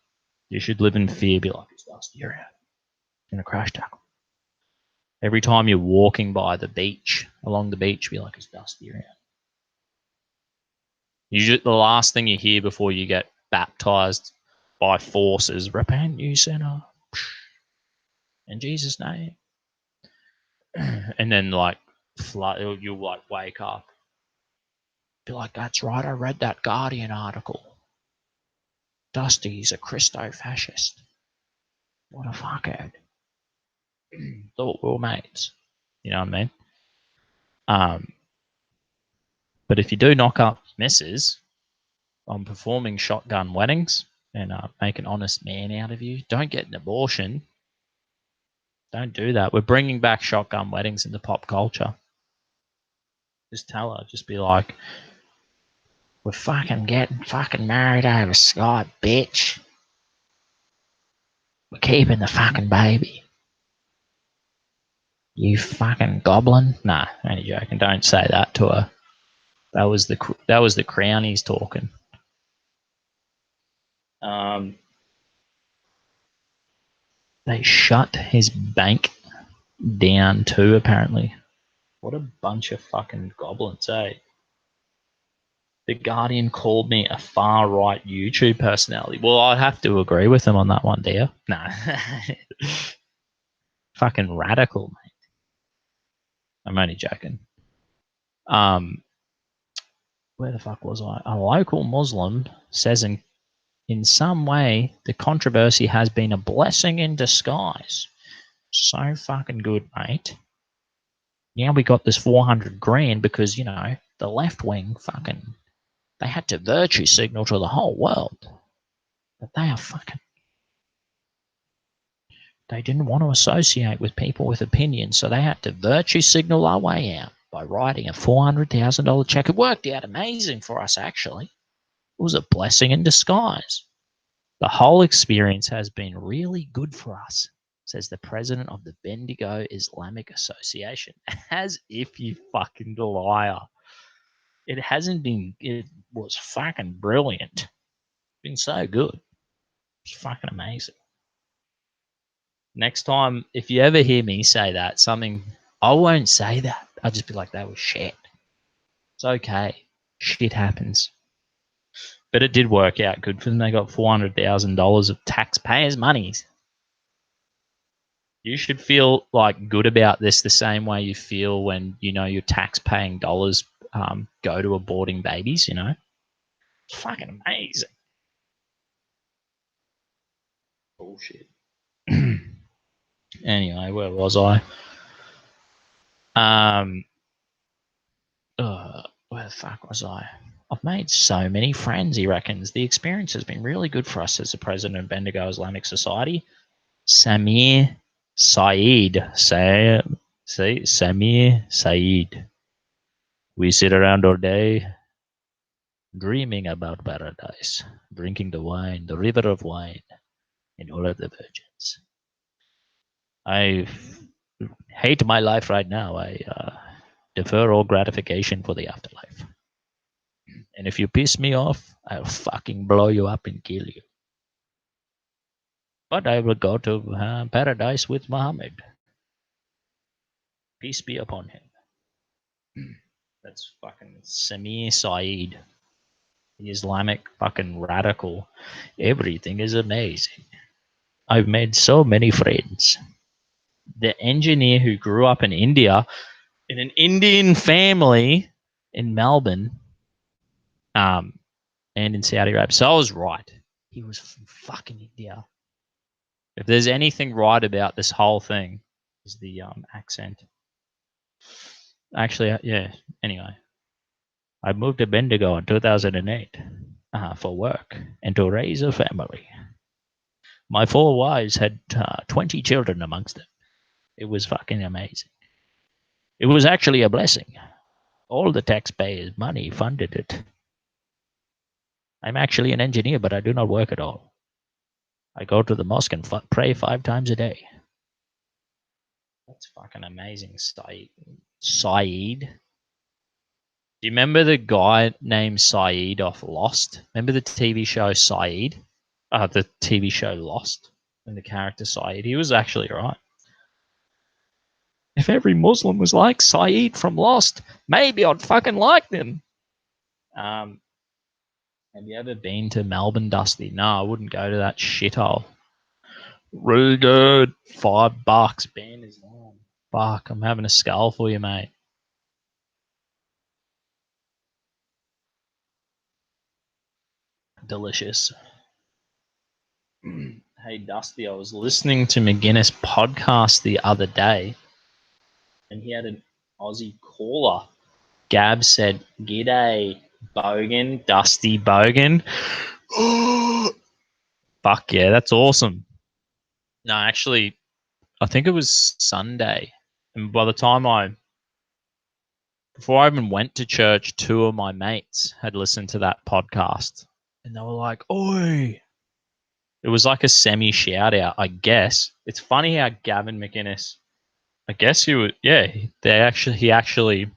You should live in fear. Be like, it's Dusty, you're out. Gonna crash tackle. Every time you're walking by the beach, along the beach, be like, it's Dusty, you're out. The last thing you hear before you get baptized by force is, repent, you sinner. In Jesus' name. And then, like, you'll, like, wake up. Be like, that's right, I read that Guardian article. Dusty's a Christo-fascist. What a fuckhead. Thought we were mates. You know what I mean? But if you do knock up misses on performing shotgun weddings and make an honest man out of you, don't get an abortion. Don't do that. We're bringing back shotgun weddings into pop culture. Just tell her. Just be like, we're fucking getting fucking married over Skype, bitch. We're keeping the fucking baby. You fucking goblin. Nah, only joking. Don't say that to her. That was the crownies talking. They shut his bank down too, apparently. What a bunch of fucking goblins, eh? The Guardian called me a far-right YouTube personality. Well, I'd have to agree with them on that one, dear. Nah. Fucking radical, mate. I'm only joking. Where the fuck was I? A local Muslim says in some way the controversy has been a blessing in disguise. So fucking good, mate. Now we got this 400 grand because, you know, the left wing fucking They had to virtue signal to the whole world that they are fucking. They didn't want to associate with people with opinions, so they had to virtue signal our way out by writing a $400,000 check. It worked out amazing for us, actually. It was a blessing in disguise. The whole experience has been really good for us, says the president of the Bendigo Islamic Association. As if you fucking liar. It hasn't been, it was fucking brilliant. It's been so good. It's fucking amazing. Next time, if you ever hear me say that, something, I won't say that. I'll just be like, that was shit. It's okay. Shit happens. But it did work out good for them. They got $400,000 of taxpayers' monies. You should feel like good about this the same way you feel when you know your tax-paying dollars go to aborting babies. You know, it's fucking amazing. Bullshit. Anyway, where was I? Where the fuck was I? I've made so many friends, he reckons. The experience has been really good for us as the president of Bendigo Islamic Society. Samir Saeed. Samir Saeed. We sit around all day dreaming about paradise, drinking the wine, the river of wine, and all of the virgins. I hate my life right now. I defer all gratification for the afterlife. And if you piss me off, I'll fucking blow you up and kill you. But I will go to paradise with Muhammad. Peace be upon him. That's fucking Samir Saeed, the Islamic fucking radical. Everything is amazing. I've made so many friends. The engineer who grew up in India, in an Indian family in Melbourne, and in Saudi Arabia. So I was right. He was from fucking India. If there's anything right about this whole thing, is the accent. Actually, yeah. Anyway, I moved to Bendigo in 2008 for work and to raise a family. My 4 wives had 20 children amongst them. It was fucking amazing. It was actually a blessing. All the taxpayers' money funded it. I'm actually an engineer, but I do not work at all. I go to the mosque and pray 5 times a day. That's fucking amazing, Saeed. Do you remember the guy named Saeed off Lost? Remember the TV show Saeed? The TV show Lost and the character Saeed? He was actually right. If every Muslim was like Saeed from Lost, maybe I'd fucking like them. Have you ever been to Melbourne, Dusty? No, I wouldn't go to that shithole. Really good. $5. Band is long. Fuck, I'm having a skull for you, mate. Delicious. Hey, Dusty, I was listening to McGuinness' podcast the other day, and he had an Aussie caller. Gab said, "G'day, Bogan, Dusty Bogan." Fuck yeah, that's awesome. No, actually, I think it was Sunday. And by the time before I even went to church, 2 of my mates had listened to that podcast. And they were like, "Oi." It was like a semi shout out, I guess. It's funny how Gavin McInnes, I guess he would, yeah, he actually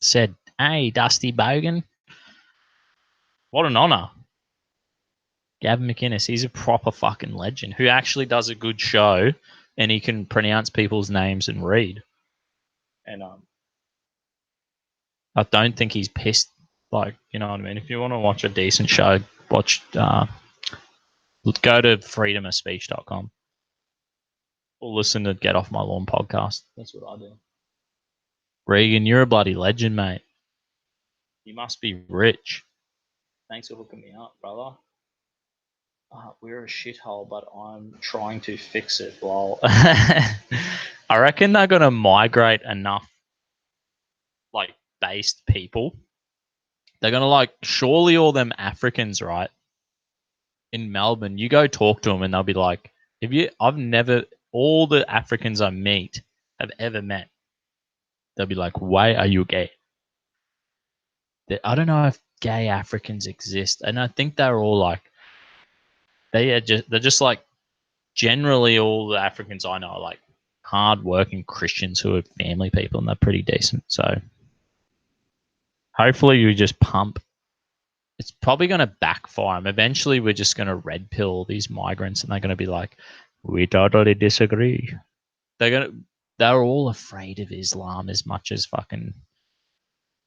said, "Hey, Dusty Bogan." What an honor. Gavin McInnes, he's a proper fucking legend who actually does a good show and he can pronounce people's names and read. And I don't think he's pissed. Like, you know what I mean? If you want to watch a decent show, go to freedomofspeech.com or listen to Get Off My Lawn podcast. That's what I do. Regan, you're a bloody legend, mate. You must be rich. Thanks for hooking me up, brother. We're a shithole, but I'm trying to fix it. Lol. I reckon they're gonna migrate enough like based people They're gonna like surely all them Africans, right? In Melbourne, you go talk to them and they'll be like, "If you, I've never, all the Africans I meet have ever met, they'll be like, why are you gay?" I don't know if gay Africans exist, and I think they're all like, they're just like generally all the Africans I know are like hard-working Christians who are family people, and they're pretty decent. So hopefully you just pump. It's probably going to backfire. And eventually, we're just going to red pill these migrants, and they're going to be like, "We totally disagree." They're gonna. They're all afraid of Islam as much as fucking.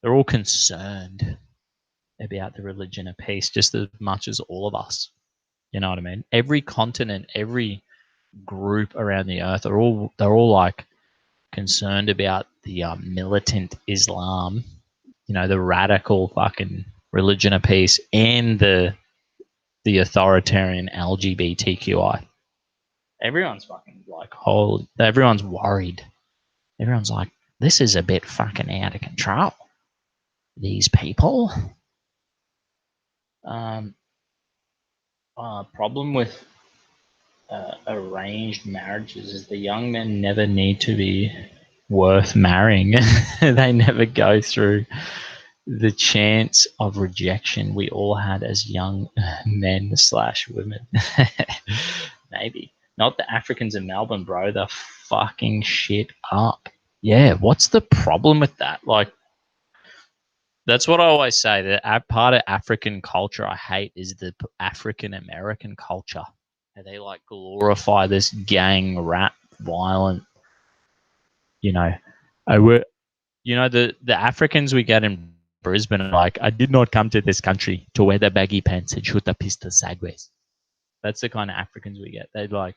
They're all concerned about the religion of peace just as much as all of us. You know what I mean? Every continent, every group around the earth are all they're all like concerned about the militant Islam, you know, the radical fucking religion of peace, and the authoritarian LGBTQI. Everyone's fucking like whole. Everyone's worried. Everyone's like, this is a bit fucking out of control. These people. Um, problem with arranged marriages is the young men never need to be worth marrying. They never go through the chance of rejection we all had as young men slash women. Maybe. Not the Africans in Melbourne, bro. They're fucking shit up. Yeah, what's the problem with that? Like, that's what I always say. That part of African culture I hate is the African American culture. They like glorify this gang rap violent. You know, I were. You know the Africans we get in Brisbane are like, I did not come to this country to wear the baggy pants and shoot the pistol sideways. That's the kind of Africans we get. They're like,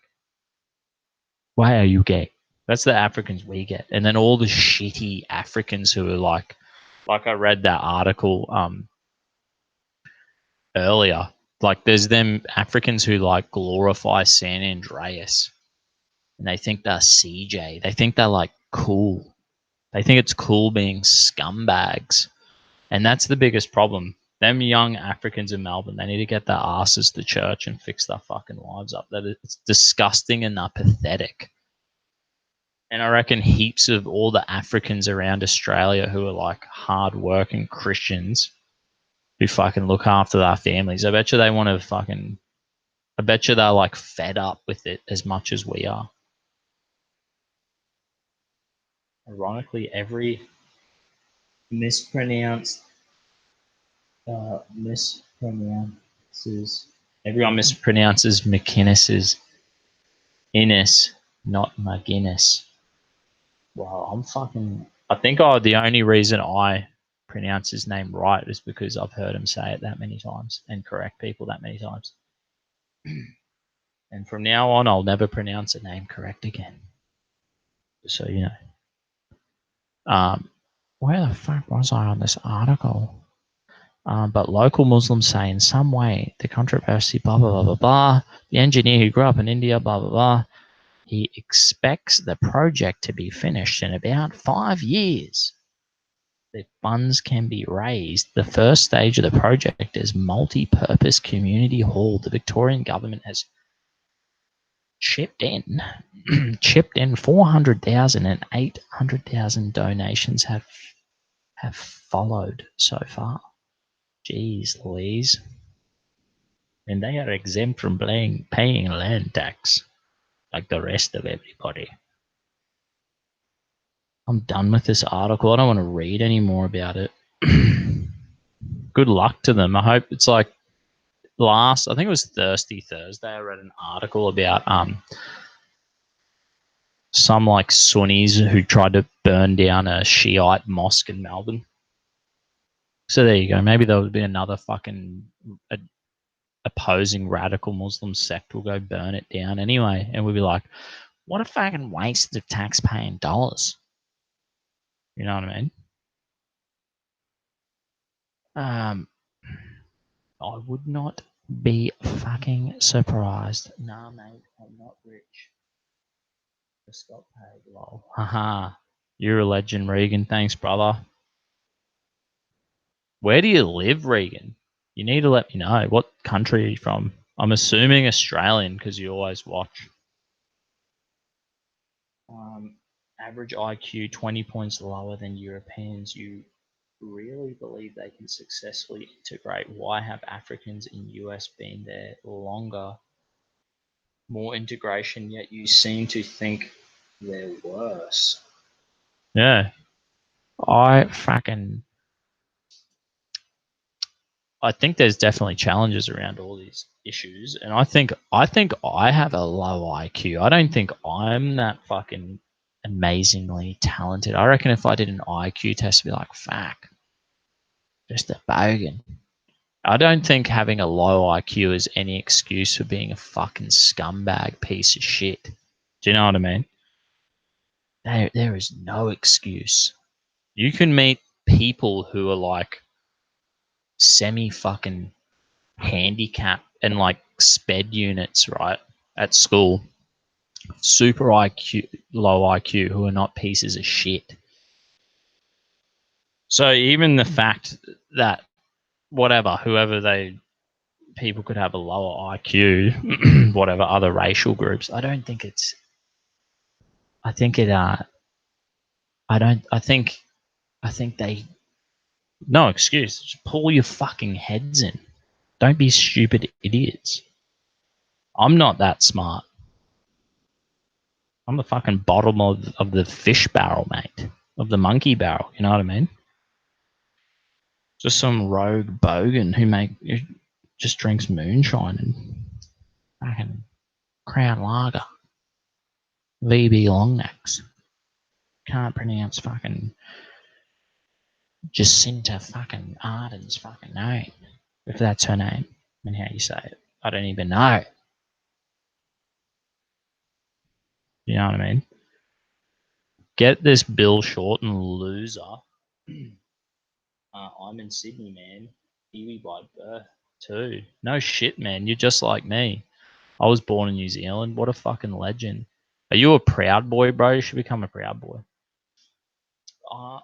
why are you gay? That's the Africans we get, and then all the shitty Africans who are like I read that article earlier. Like there's them Africans who like glorify San Andreas and they think they're CJ. They think they're like cool. They think it's cool being scumbags. And that's the biggest problem. Them young Africans in Melbourne, they need to get their asses to church and fix their fucking lives up. That it's disgusting and they're pathetic. And I reckon heaps of all the Africans around Australia who are like hard-working Christians who fucking look after their families, I bet you they want to fucking, I bet you they're like fed up with it as much as we are. Ironically, every mispronounced mispronounces everyone mispronounces McInnes's Innes, not McGuinness. Well, I'm fucking. I think the only reason I pronounce his name right is because I've heard him say it that many times and correct people that many times. And from now on, I'll never pronounce a name correct again. So you know. Where the fuck was I on this article? But local Muslims say in some way the controversy, blah, blah, blah, blah, blah. The engineer who grew up in India, blah, blah, blah. He expects the project to be finished in about 5 years. If funds can be raised, the first stage of the project is multi-purpose community hall. The Victorian government has chipped in 400,000 and 800,000 donations have followed so far. Jeez Louise. And they are exempt from paying land tax like the rest of everybody. I'm done with this article. I don't want to read any more about it. Good luck to them. I hope it's like I think it was Thirsty Thursday, I read an article about some like Sunnis who tried to burn down a Shiite mosque in Melbourne. So there you go. Maybe there would be another fucking opposing radical Muslim sect will go burn it down anyway. And we'll be like, what a fucking waste of tax-paying dollars. You know what I mean? I would not be fucking surprised. Nah, mate, I'm not rich. Just got paid, lol. Haha. You're a legend, Regan. Thanks, brother. Where do you live, Regan? You need to let me know. What country are you from? I'm assuming Australian because you always watch. Average IQ 20 points lower than Europeans. You really believe they can successfully integrate? Why have Africans in US been there longer? More integration, yet you seem to think they're worse. Yeah. I think there's definitely challenges around all these issues, and I think I have a low IQ. I don't think I'm that fucking amazingly talented. I reckon if I did an IQ test, I'd be like, fuck, just a bogan. I don't think having a low IQ is any excuse for being a fucking scumbag piece of shit. Do you know what I mean? There is no excuse. You can meet people who are like semi fucking handicapped and like sped units, right, at school, super IQ, low IQ, who are not pieces of shit. So even the fact that whoever they people could have a lower IQ, whatever other racial groups, I don't think it's. I think it. I don't. I think they. No excuse. Just pull your fucking heads in. Don't be stupid idiots. I'm not that smart. I'm the fucking bottom of the fish barrel, mate. Of the monkey barrel. You know what I mean? Just some rogue bogan who just drinks moonshine and fucking Crown Lager, VB Longnecks. Can't pronounce fucking Jacinta fucking Arden's fucking name, if that's her name. I mean, how you say it, I don't even know. You know what I mean? Get this Bill Shorten loser. I'm in Sydney, man. Kiwi by birth too. No shit, man. You're just like me. I was born in New Zealand. What a fucking legend. Are you a proud boy, bro? You should become a proud boy.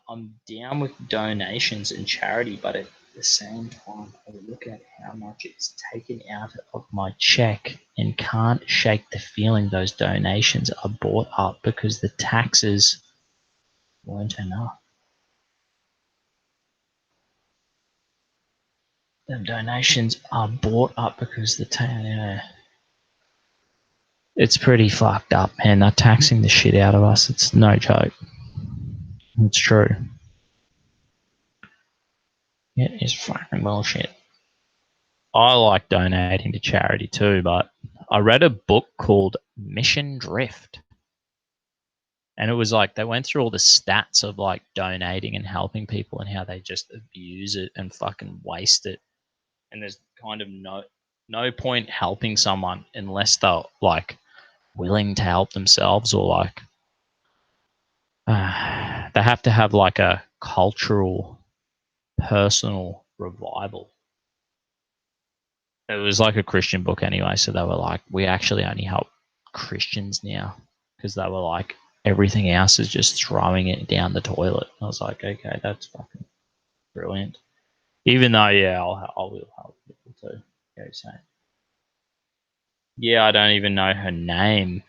I'm down with donations and charity, but at the same time, I look at how much it's taken out of my check and can't shake the feeling those donations are bought up because the taxes weren't enough. The donations are bought up because it's pretty fucked up, man. They're taxing the shit out of us. It's no joke. It's true. It is fucking bullshit. I like donating to charity too, but I read a book called Mission Drift. And it was like they went through all the stats of like donating and helping people and how they just abuse it and fucking waste it. And there's kind of no point helping someone unless they're like willing to help themselves or like they have to have like a cultural, personal revival. It was like a Christian book anyway, so they were like, we actually only help Christians now because they were like, everything else is just throwing it down the toilet. I was like, okay, that's fucking brilliant. Even though, yeah, I will help people too. Yeah, so. Yeah, I don't even know her name.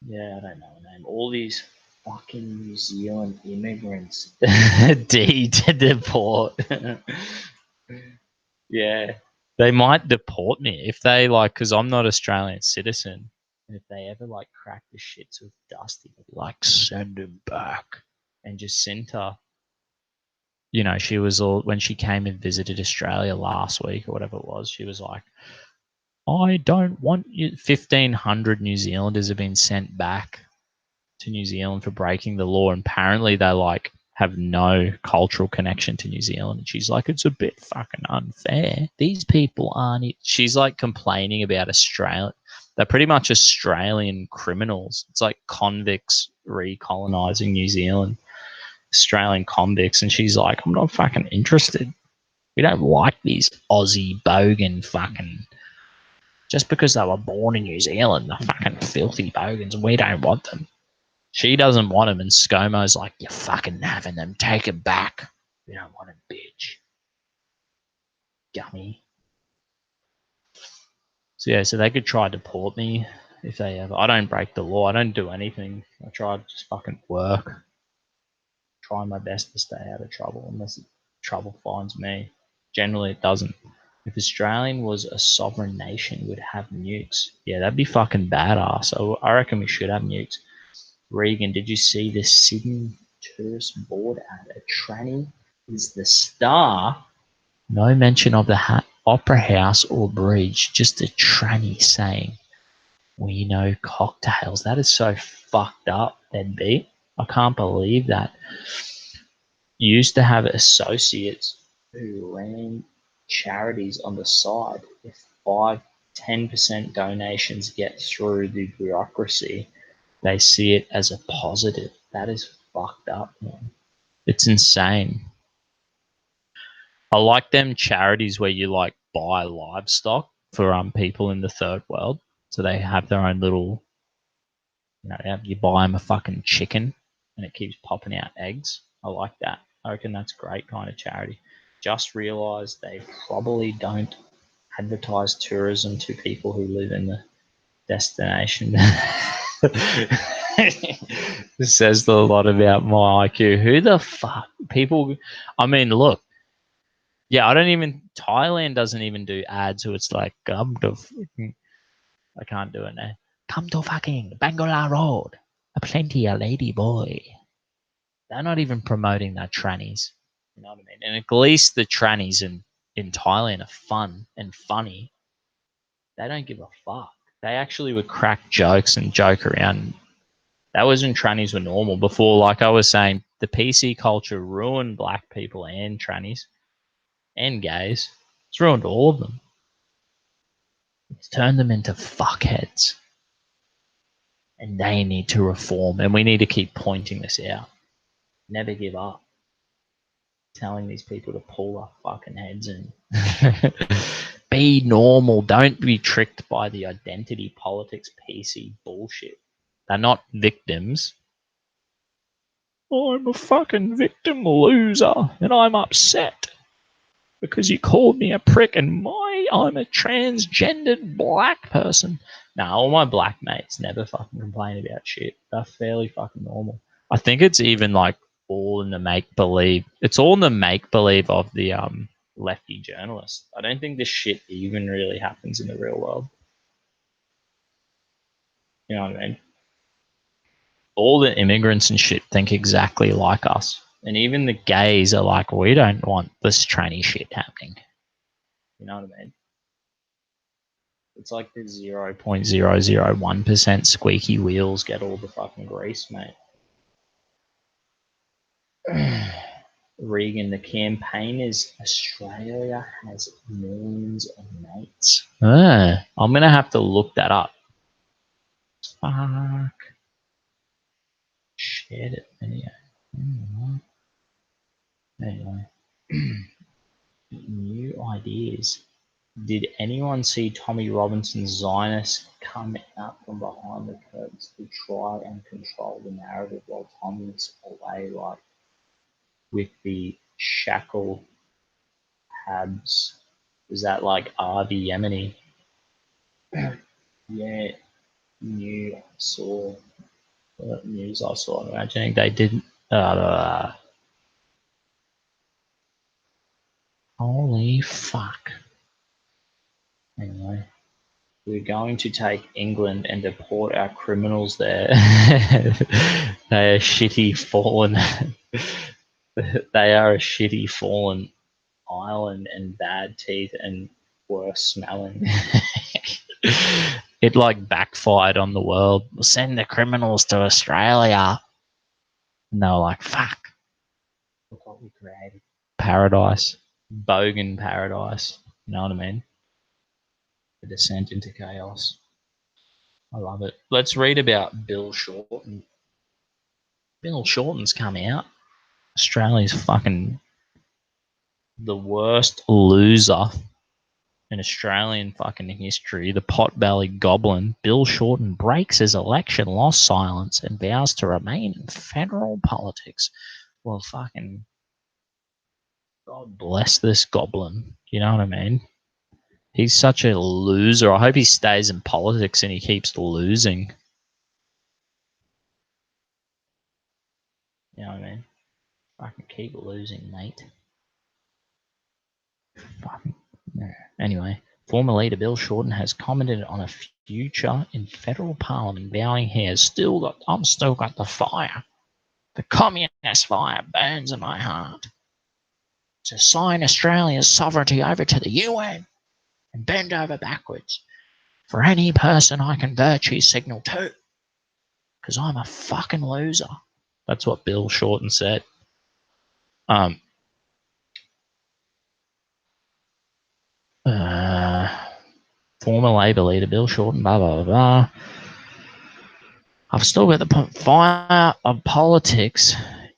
Yeah, I don't know her name. All these fucking New Zealand immigrants. D to deport. Yeah. They might deport me if they like, because I'm not Australian citizen. And if they ever like crack the shits with Dusty, they'd be like, send him back. And Jacinta, you know, she was all, when she came and visited Australia last week or whatever it was, she was like, I don't want you. 1,500 New Zealanders have been sent back to New Zealand for breaking the law. And apparently they like have no cultural connection to New Zealand. And she's like, it's a bit fucking unfair. These people aren't it. She's like complaining about Australia. They're pretty much Australian criminals. It's like convicts recolonizing New Zealand, Australian convicts. And she's like, I'm not fucking interested. We don't like these Aussie bogan fucking, just because they were born in New Zealand, they're fucking filthy bogans and we don't want them. She doesn't want him, and ScoMo's like, you're fucking having them. Take him back. We don't want him, bitch. Gummy. So yeah, so they could try to deport me if they ever. I don't break the law. I don't do anything. I try to just fucking work. Try my best to stay out of trouble unless trouble finds me. Generally, it doesn't. If Australian was a sovereign nation, we'd have nukes. Yeah, that'd be fucking badass. I reckon we should have nukes. Regan, did you see the Sydney tourist board ad? A tranny is the star. No mention of the opera house or bridge, just a tranny saying, we know cocktails. That is so fucked up, deadbeat. I can't believe that. Used to have associates who ran charities on the side. If 5-10% donations get through the bureaucracy, they see it as a positive. That is fucked up, man. It's insane. I like them charities where you like buy livestock for people in the third world, so they have their own little. You buy them a fucking chicken, and it keeps popping out eggs. I like that. I reckon that's great kind of charity. Just realised they probably don't advertise tourism to people who live in the destination. This says a lot about my IQ. Who the fuck? People. I mean, look. Yeah, Thailand doesn't even do ads, so it's like, come to fucking, I can't do it now. Come to fucking Bangalore Road. A plenty a lady boy. They're not even promoting their trannies. You know what I mean? And at least the trannies in Thailand are fun and funny. They don't give a fuck. They actually would crack jokes and joke around. That was when trannies were normal. Before, like I was saying, the PC culture ruined black people and trannies and gays. It's ruined all of them. It's turned them into fuckheads. And they need to reform. And we need to keep pointing this out. Never give up. Telling these people to pull their fucking heads and be normal. Don't be tricked by the identity politics PC bullshit. They're not victims. I'm a fucking victim loser and I'm upset because you called me a prick and I'm a transgendered black person. Nah, all my black mates never fucking complain about shit. They're fairly fucking normal. I think it's even like all in the make believe. It's all in the make believe of the lefty journalists. I don't think this shit even really happens in the real world. You know what I mean? All the immigrants and shit think exactly like us. And even the gays are like, we don't want this tranny shit happening. You know what I mean? It's like the 0.001% squeaky wheels get all the fucking grease, mate. Regan, the campaign is Australia has millions of mates. I'm going to have to look that up. Fuck. Shared it video. Anyway. New ideas. Did anyone see Tommy Robinson's Zionists come out from behind the curtains to try and control the narrative while Tommy's away, like with the shackle habs? Is that like RV Yemeni? Yeah, saw news I saw. I'm imagining they didn't. Holy fuck. Anyway. We're going to take England and deport our criminals there. They are shitty fallen. They are a shitty fallen island and bad teeth and worse smelling. It like backfired on the world. We'll send the criminals to Australia. And they were like, fuck. Look what we created. Paradise. Bogan paradise. You know what I mean? The descent into chaos. I love it. Let's read about Bill Shorten. Bill Shorten's come out. Australia's fucking the worst loser in Australian fucking history. The pot-bellied goblin. Bill Shorten breaks his election loss silence and vows to remain in federal politics. Well, fucking God bless this goblin. You know what I mean? He's such a loser. I hope he stays in politics and he keeps losing. You know what I mean? I can keep losing, mate. Anyway, former leader Bill Shorten has commented on a future in federal parliament, vowing he has still got the fire. The communist fire burns in my heart. To sign Australia's sovereignty over to the UN and bend over backwards for any person I can virtue signal to. Because I'm a fucking loser. That's what Bill Shorten said. Former Labor leader Bill Shorten, blah, blah, blah, blah. I've still got the fire of politics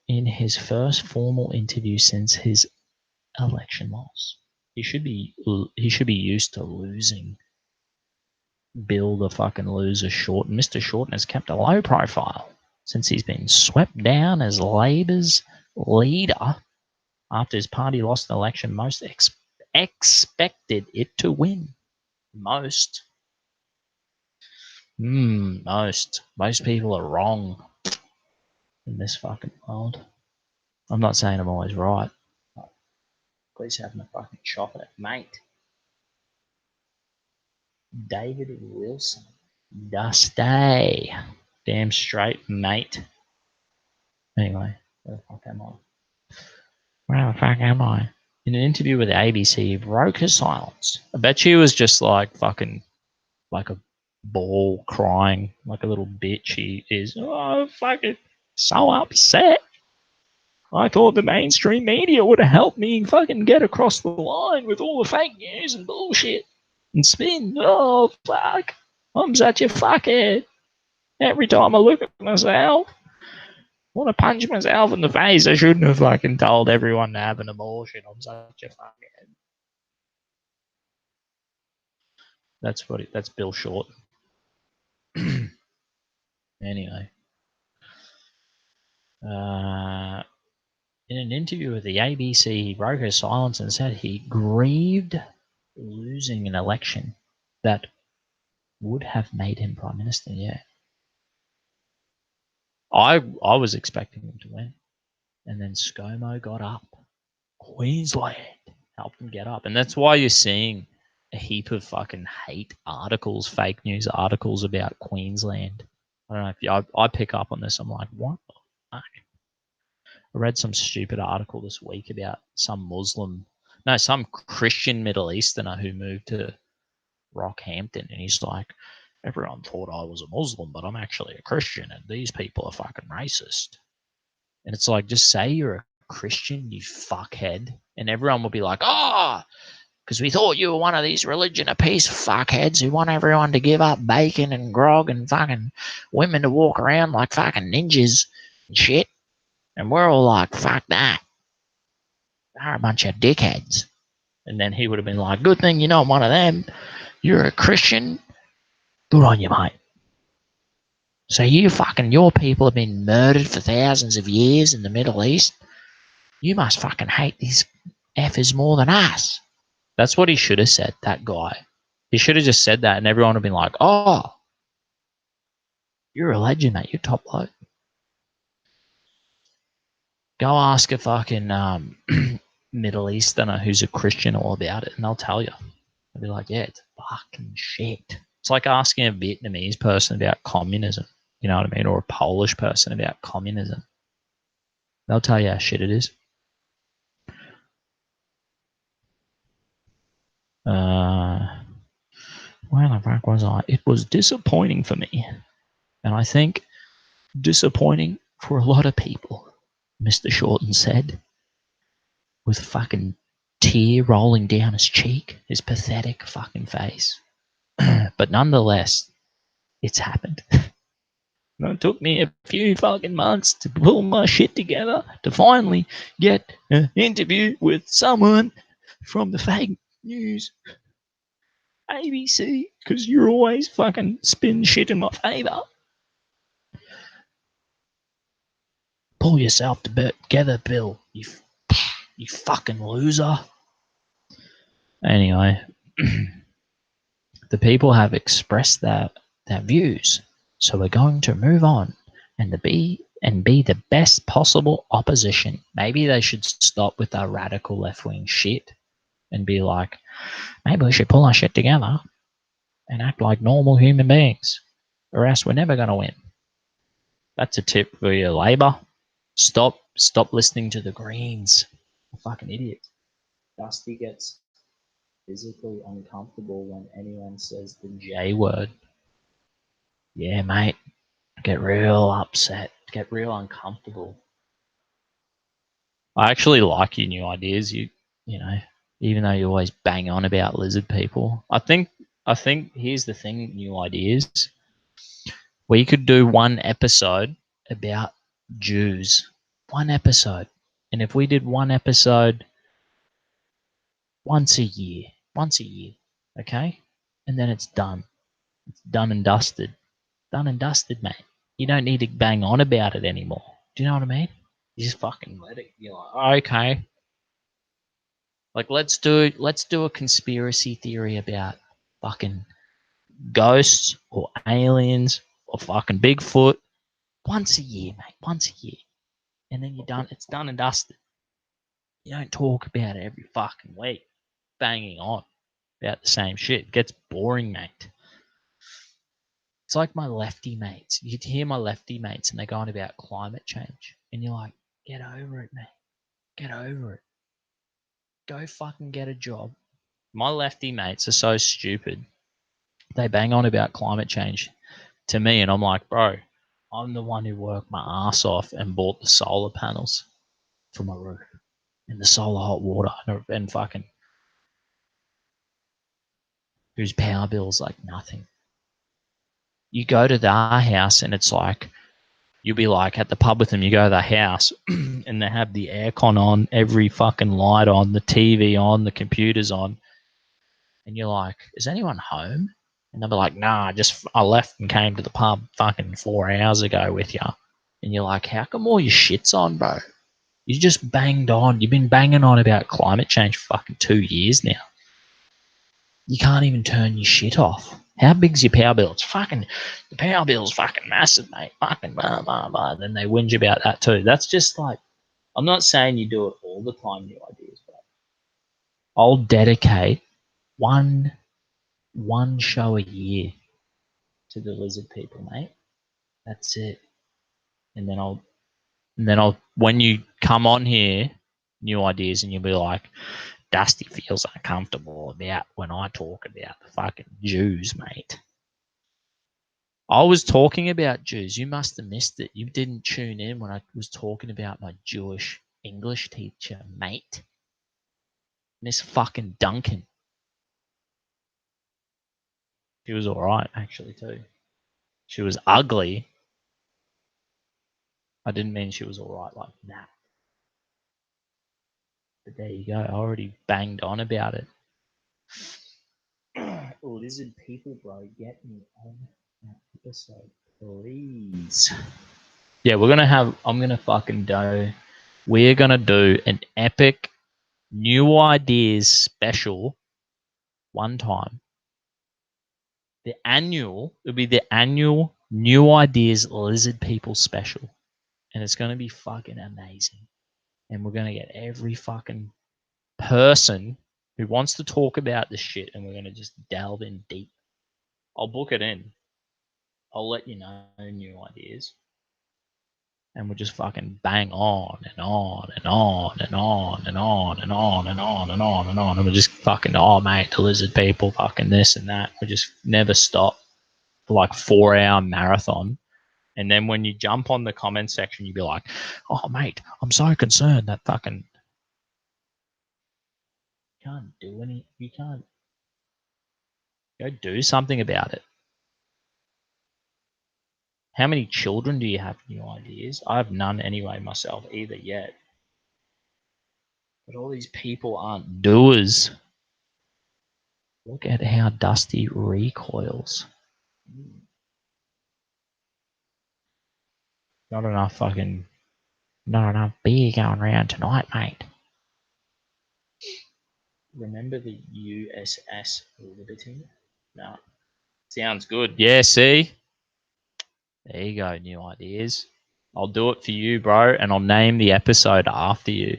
in his first formal interview since his election loss. He should be used to losing. Bill the fucking loser Shorten. Mr. Shorten has kept a low profile since he's been swept down as Labor's leader after his party lost the election most expected it to win. Most people are wrong in this fucking world. I'm not saying I'm always right. Please having a fucking chop at it, mate. David Wilson. Dusty. Damn straight, mate. Anyway, where the fuck am I? In an interview with ABC, he broke his silence. I bet she was just like fucking like a ball crying like a little bitch he is. Oh, fucking so upset. I thought the mainstream media would have helped me fucking get across the line with all the fake news and bullshit and spin. Oh, fuck. I'm such a fuckhead. Every time I look at myself, I want to punch myself in the face. I shouldn't have fucking told everyone to have an abortion. I'm such a fuckhead. That's Bill Short. Anyway. In an interview with the ABC, he broke his silence and said he grieved losing an election that would have made him Prime Minister, yeah. I was expecting him to win. And then ScoMo got up. Queensland helped him get up. And that's why you're seeing a heap of fucking hate articles, fake news articles about Queensland. I don't know if I pick up on this. I'm like, what the fuck? I read some stupid article this week about some Christian Middle Easterner who moved to Rockhampton, and he's like, everyone thought I was a Muslim, but I'm actually a Christian, and these people are fucking racist. And it's like, just say you're a Christian, you fuckhead, and everyone will be like, oh, because we thought you were one of these religion of peace fuckheads who want everyone to give up bacon and grog and fucking women to walk around like fucking ninjas and shit. And we're all like, fuck that. They're a bunch of dickheads. And then he would have been like, good thing you're not one of them. You're a Christian. Good on you, mate. So your people have been murdered for thousands of years in the Middle East. You must fucking hate these effers more than us. That's what he should have said, that guy. He should have just said that and everyone would have been like, oh, you're a legend, mate. You're top bloke. Go ask a fucking Middle Easterner who's a Christian all about it, and they'll tell you. They'll be like, yeah, it's fucking shit. It's like asking a Vietnamese person about communism, you know what I mean, or a Polish person about communism. They'll tell you how shit it is. Where the fuck was I? It was disappointing for me, and I think disappointing for a lot of people, Mr. Shorten said, with fucking tear rolling down his cheek, his pathetic fucking face. But nonetheless, it's happened. It took me a few fucking months to pull my shit together to finally get an interview with someone from the fake news ABC, because you're always fucking spin shit in my favour. Pull yourself together, Bill. You fucking loser. Anyway, the people have expressed their views, so we're going to move on and be the best possible opposition. Maybe they should stop with our radical left wing shit and be like, maybe we should pull our shit together and act like normal human beings, or else we're never going to win. That's a tip for your Labor. Stop listening to the Greens. Fucking idiots. Dusty gets physically uncomfortable when anyone says the J word. Yeah, mate. Get real upset. Get real uncomfortable. I actually like your new ideas. You know, even though you always bang on about lizard people. I think here's the thing, new ideas. We could do one episode about Jews. One episode. And if we did one episode once a year, okay? And then it's done. It's done and dusted. Done and dusted, mate. You don't need to bang on about it anymore. Do you know what I mean? You just fucking let it. You're like, oh, okay. Like let's do a conspiracy theory about fucking ghosts or aliens or fucking Bigfoot once a year, mate. Once a year. And then you're done. It's done and dusted. You don't talk about it every fucking week, banging on about the same shit. It gets boring, mate. It's like my lefty mates. You'd hear my lefty mates and they're going about climate change. And you're like, get over it, mate. Get over it. Go fucking get a job. My lefty mates are so stupid. They bang on about climate change to me, and I'm like, bro, I'm the one who worked my ass off and bought the solar panels for my roof and the solar hot water and fucking whose power bill's like nothing. You go to their house and it's like, you'll be like at the pub with them, you go to the house and they have the aircon on, every fucking light on, the TV on, the computer's on. And you're like, is anyone home? And they'll be like, nah, I left and came to the pub fucking 4 hours ago with you. And you're like, how come all your shit's on, bro? You just banged on. You've been banging on about climate change for fucking 2 years now. You can't even turn your shit off. How big's your power bill? It's fucking, the power bill's fucking massive, mate. Fucking blah, blah, blah. Then they whinge about that too. That's just like, I'm not saying you do it all the time, new ideas, but I'll dedicate one show a year to the lizard people, mate. That's it. And then I'll when you come on here, new ideas, and you'll be like, Dusty feels uncomfortable about when I talk about the fucking Jews, mate. I was talking about Jews. You must have missed it. You didn't tune in when I was talking about my Jewish English teacher, mate. Miss fucking Duncan. She was alright, actually, too. She was ugly. I didn't mean she was alright like that. But there you go. I already banged on about it. Lizard people, bro, get me on that episode, please. Yeah, we're gonna do an epic new ideas special one time. It'll be the annual new ideas lizard people special. And it's gonna be fucking amazing. And we're gonna get every fucking person who wants to talk about this shit and we're gonna just delve in deep. I'll book it in. I'll let you know new ideas. And we'll just fucking bang on and on and on and on and on and on and on and on and on. And we'll just fucking, oh, mate, the lizard people, fucking this and that. We just never stop for like 4 hour marathon. And then when you jump on the comment section, you'll be like, oh, mate, I'm so concerned that fucking. You can't do any. You can't. Go do something about it. How many children do you have? New ideas? I have none anyway myself either yet. But all these people aren't doers. Look at how Dusty recoils. Not enough beer going around tonight, mate. Remember the USS Liberty? No. Sounds good. Yeah, see? There you go, new ideas. I'll do it for you, bro, and I'll name the episode after you.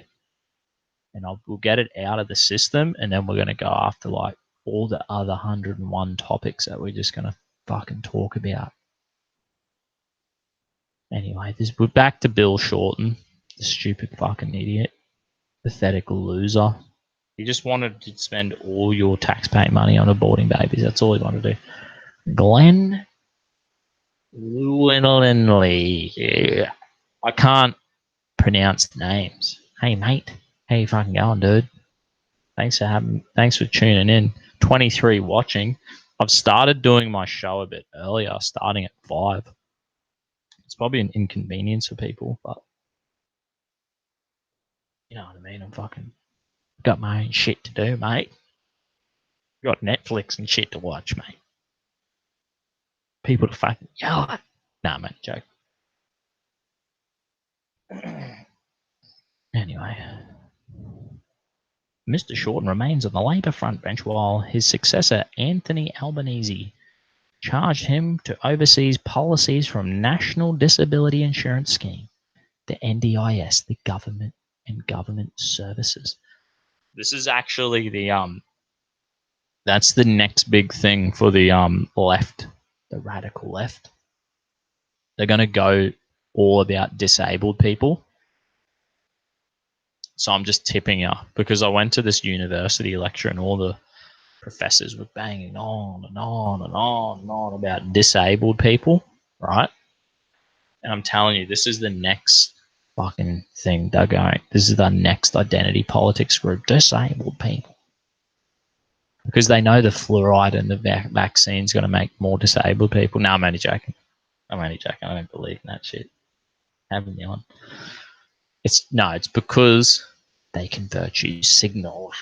And we'll get it out of the system, and then we're going to go after, like, all the other 101 topics that we're just going to fucking talk about. Anyway, we're back to Bill Shorten, the stupid fucking idiot, pathetic loser. He just wanted to spend all your taxpaying money on aborting babies. That's all he wanted to do. Glenn Llewellyn. Yeah. I can't pronounce names. Hey, mate. How you fucking going, dude? Thanks for tuning in. 23 watching. I've started doing my show a bit earlier, starting at 5. It's probably an inconvenience for people, but you know what I mean. I'm fucking got my own shit to do, mate. Got Netflix and shit to watch, mate. People to fucking yell at. Nah, mate, joke. Anyway, Mr. Shorten remains on the Labour front bench while his successor, Anthony Albanese, charged him to oversee policies from National Disability Insurance Scheme, the NDIS, the government and government services. This is actually that's the next big thing for the left, the radical left. They're going to go all about disabled people. So I'm just tipping you because I went to this university lecture and all the professors were banging on and on and on and on about disabled people, right? And I'm telling you, this is the next fucking thing they're going. This is the next identity politics group, disabled people. Because they know the fluoride and the vaccine is going to make more disabled people. No, I'm only joking. I don't believe in that shit. Having me on. It's because they can virtue signal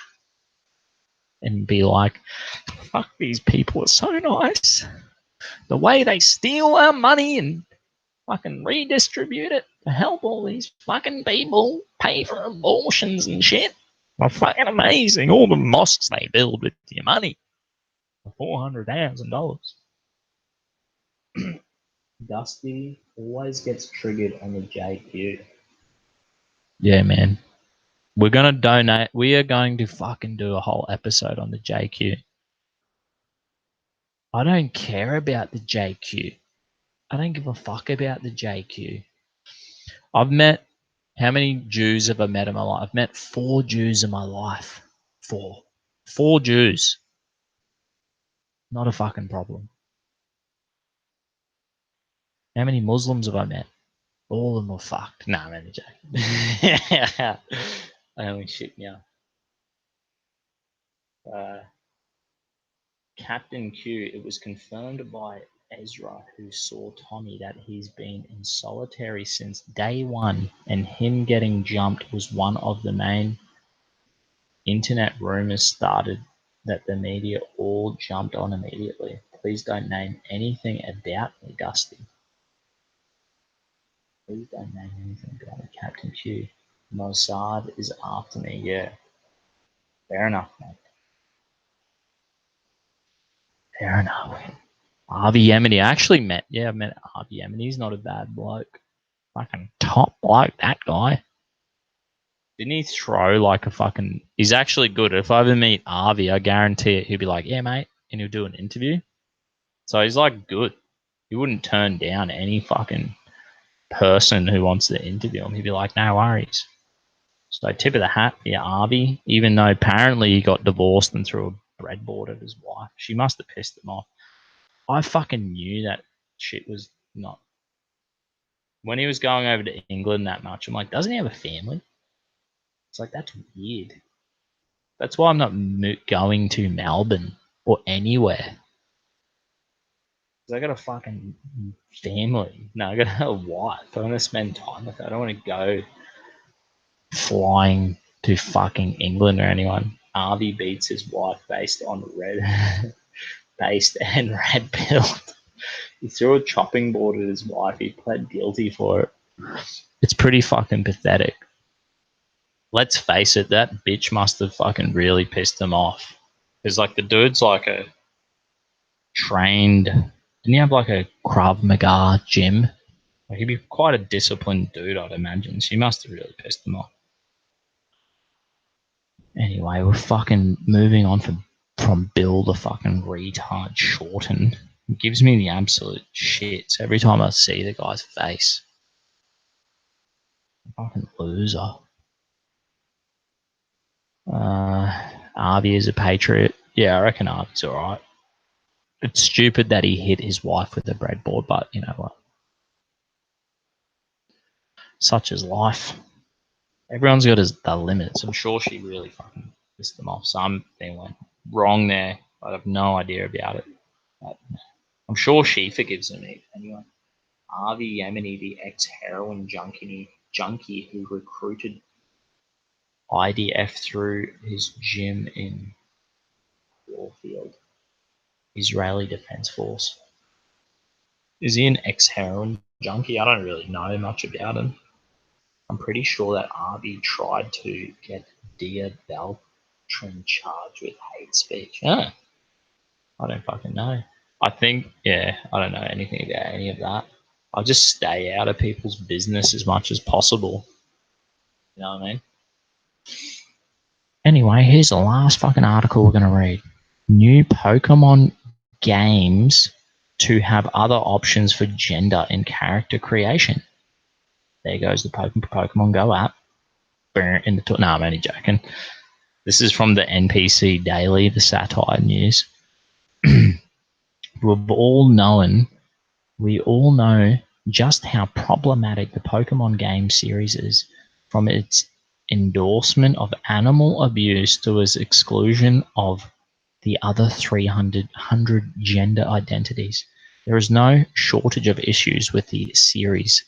and be like, fuck, these people are so nice. The way they steal our money and fucking redistribute it to help all these fucking people pay for abortions and shit are fucking amazing. All the mosques they build with your money for $400,000. Dusty always gets triggered on the JQ. Yeah, man. We're going to donate. We are going to fucking do a whole episode on the JQ. I don't care about the JQ. I don't give a fuck about the JQ. I've met, how many Jews have I met in my life? I've met 4 Jews in my life. 4. 4 Jews. Not a fucking problem. How many Muslims have I met? All of them were fucked. Nah, I'm only joking. I only shit yeah. Captain Q, it was confirmed by Ezra, who saw Tommy, that he's been in solitary since day 1, and him getting jumped was one of the main internet rumors started that the media all jumped on immediately. Please don't name anything about me, Dusty. Please don't name anything about me, Captain Q. Mossad is after me, yeah. Fair enough, mate. Fair enough. Harvey Yemeni. I've met Harvey Yemeni. He's not a bad bloke. Fucking top bloke, that guy. Didn't he throw like a fucking... He's actually good. If I ever meet Harvey, I guarantee it, he'll be like, yeah, mate. And he'll do an interview. So he's like good. He wouldn't turn down any fucking person who wants to interview him. He'd be like, no worries. So tip of the hat for your Harvey, even though apparently he got divorced and threw a breadboard at his wife. She must have pissed him off. I fucking knew that shit was not... When he was going over to England that much, I'm like, doesn't he have a family? It's like, that's weird. That's why I'm not going to Melbourne or anywhere. I got a fucking family. No, I got a wife. I want to spend time with her. I don't want to go flying to fucking England or anyone. Harvey beats his wife based on based and red pilled. He threw a chopping board at his wife. He pled guilty for it. It's pretty fucking pathetic. let's face it, that bitch must have fucking really pissed him off. Because, like, the dude's like a trained. Didn't he have like a Krav Maga gym? Like, he'd be quite a disciplined dude, I'd imagine. She must have really pissed him off. Anyway, we're fucking moving on from Bill the fucking retard Shorten. It gives me the absolute shits every time I see the guy's face. Fucking loser. Arby is a patriot. Yeah, I reckon Arby's alright. It's stupid that he hit his wife with a breadboard, but you know what? Such is life. Everyone's got the limits. I'm sure she really fucking pissed them off. Something went wrong there. I have no idea about it. But I'm sure she forgives him anyway. Avi Yemeni, the ex-heroin junkie who recruited IDF through his gym in Warfield, Israeli Defense Force. Is he an ex-heroin junkie? I don't really know much about him. I'm pretty sure that Avi tried to get Dia Beltran charged with hate speech. I don't fucking know. I think, I don't know anything about any of that. I'll just stay out of people's business as much as possible. You know what I mean? Anyway, here's the last fucking article we're going to read. New Pokemon games to have other options for gender and character creation. There goes the Pokemon Go app. In the no, I'm only joking. This is from the NPC Daily, the satire news. We all know just how problematic the Pokemon game series is, from its endorsement of animal abuse to its exclusion of the other 300 gender identities. There is no shortage of issues with the series.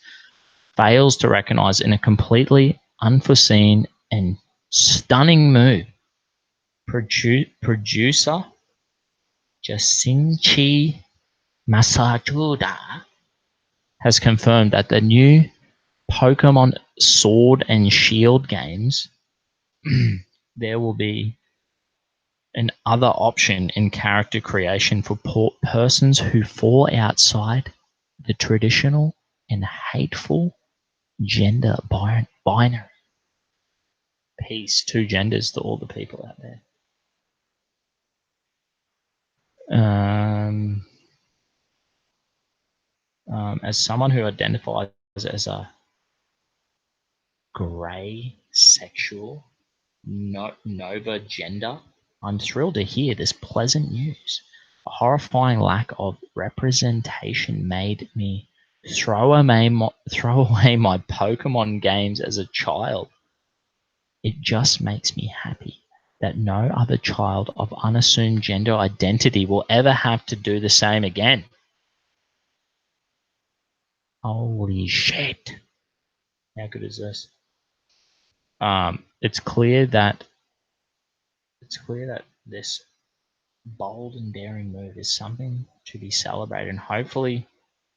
Fails to recognize in a completely unforeseen and stunning move. Producer Jacinchi Masatuda has confirmed that the new Pokemon Sword and Shield games, there will be an other option in character creation for persons who fall outside the traditional and hateful gender binary. Peace, two genders to all the people out there. As someone who identifies as a grey sexual Nova gender, I'm thrilled to hear this pleasant news. A horrifying lack of representation made me throw away my Pokemon games as a child. It just makes me happy that no other child of unassumed gender identity will ever have to do the same again. Holy shit. How good is this? It's clear that this bold and daring move is something to be celebrated, and hopefully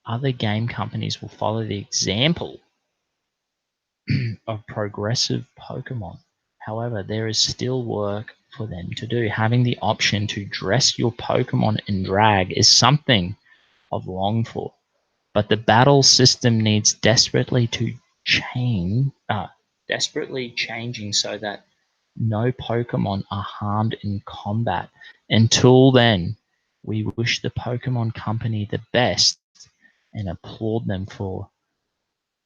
other game companies will follow the example of progressive Pokemon. However, there is still work for them to do. Having the option to dress your Pokemon in drag is something I've longed for, but the battle system needs desperately changing so that no Pokemon are harmed in combat. Until then, we wish the Pokemon Company the best and applaud them for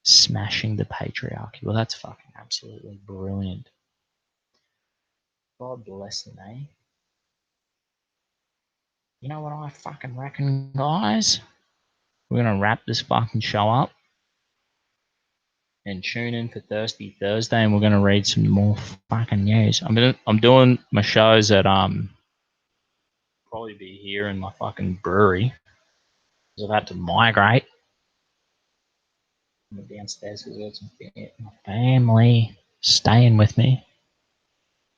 smashing the patriarchy. Well, that's fucking absolutely brilliant. God bless them, eh? You know what I fucking reckon, guys? We're gonna wrap this fucking show up and tune in for Thirsty Thursday, and we're gonna read some more fucking news. I'm doing my shows at probably be here in my fucking brewery because I've had to migrate. I'm downstairs because I've got my family staying with me.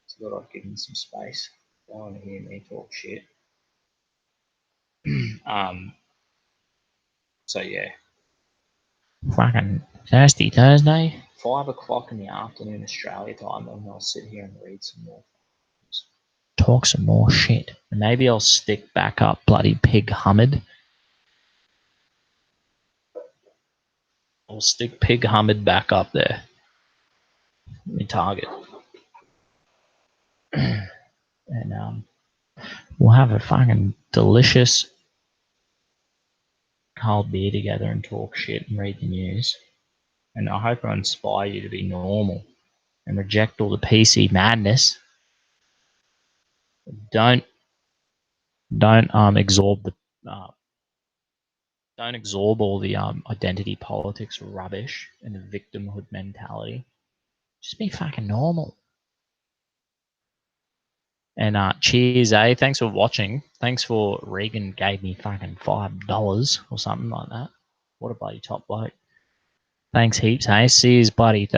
So I thought I'd give them some space. They don't want to hear me talk shit. So yeah. Fucking Thirsty Thursday. 5 o'clock in the afternoon Australia time, and I'll sit here and read some more. Talk some more shit. And maybe I'll stick back up bloody Pig Hamid. I'll stick Pig Hamid back up there. My target. And we'll have a fucking delicious cold beer together and talk shit and read the news. And I hope I inspire you to be normal and reject all the PC madness. Don't absorb the don't absorb all the identity politics rubbish and the victimhood mentality. Just be fucking normal. And cheers, eh? Thanks for watching. Thanks for Regan gave me fucking $5 or something like that. What a bloody top bloke. Thanks heaps, hey? See you, buddy.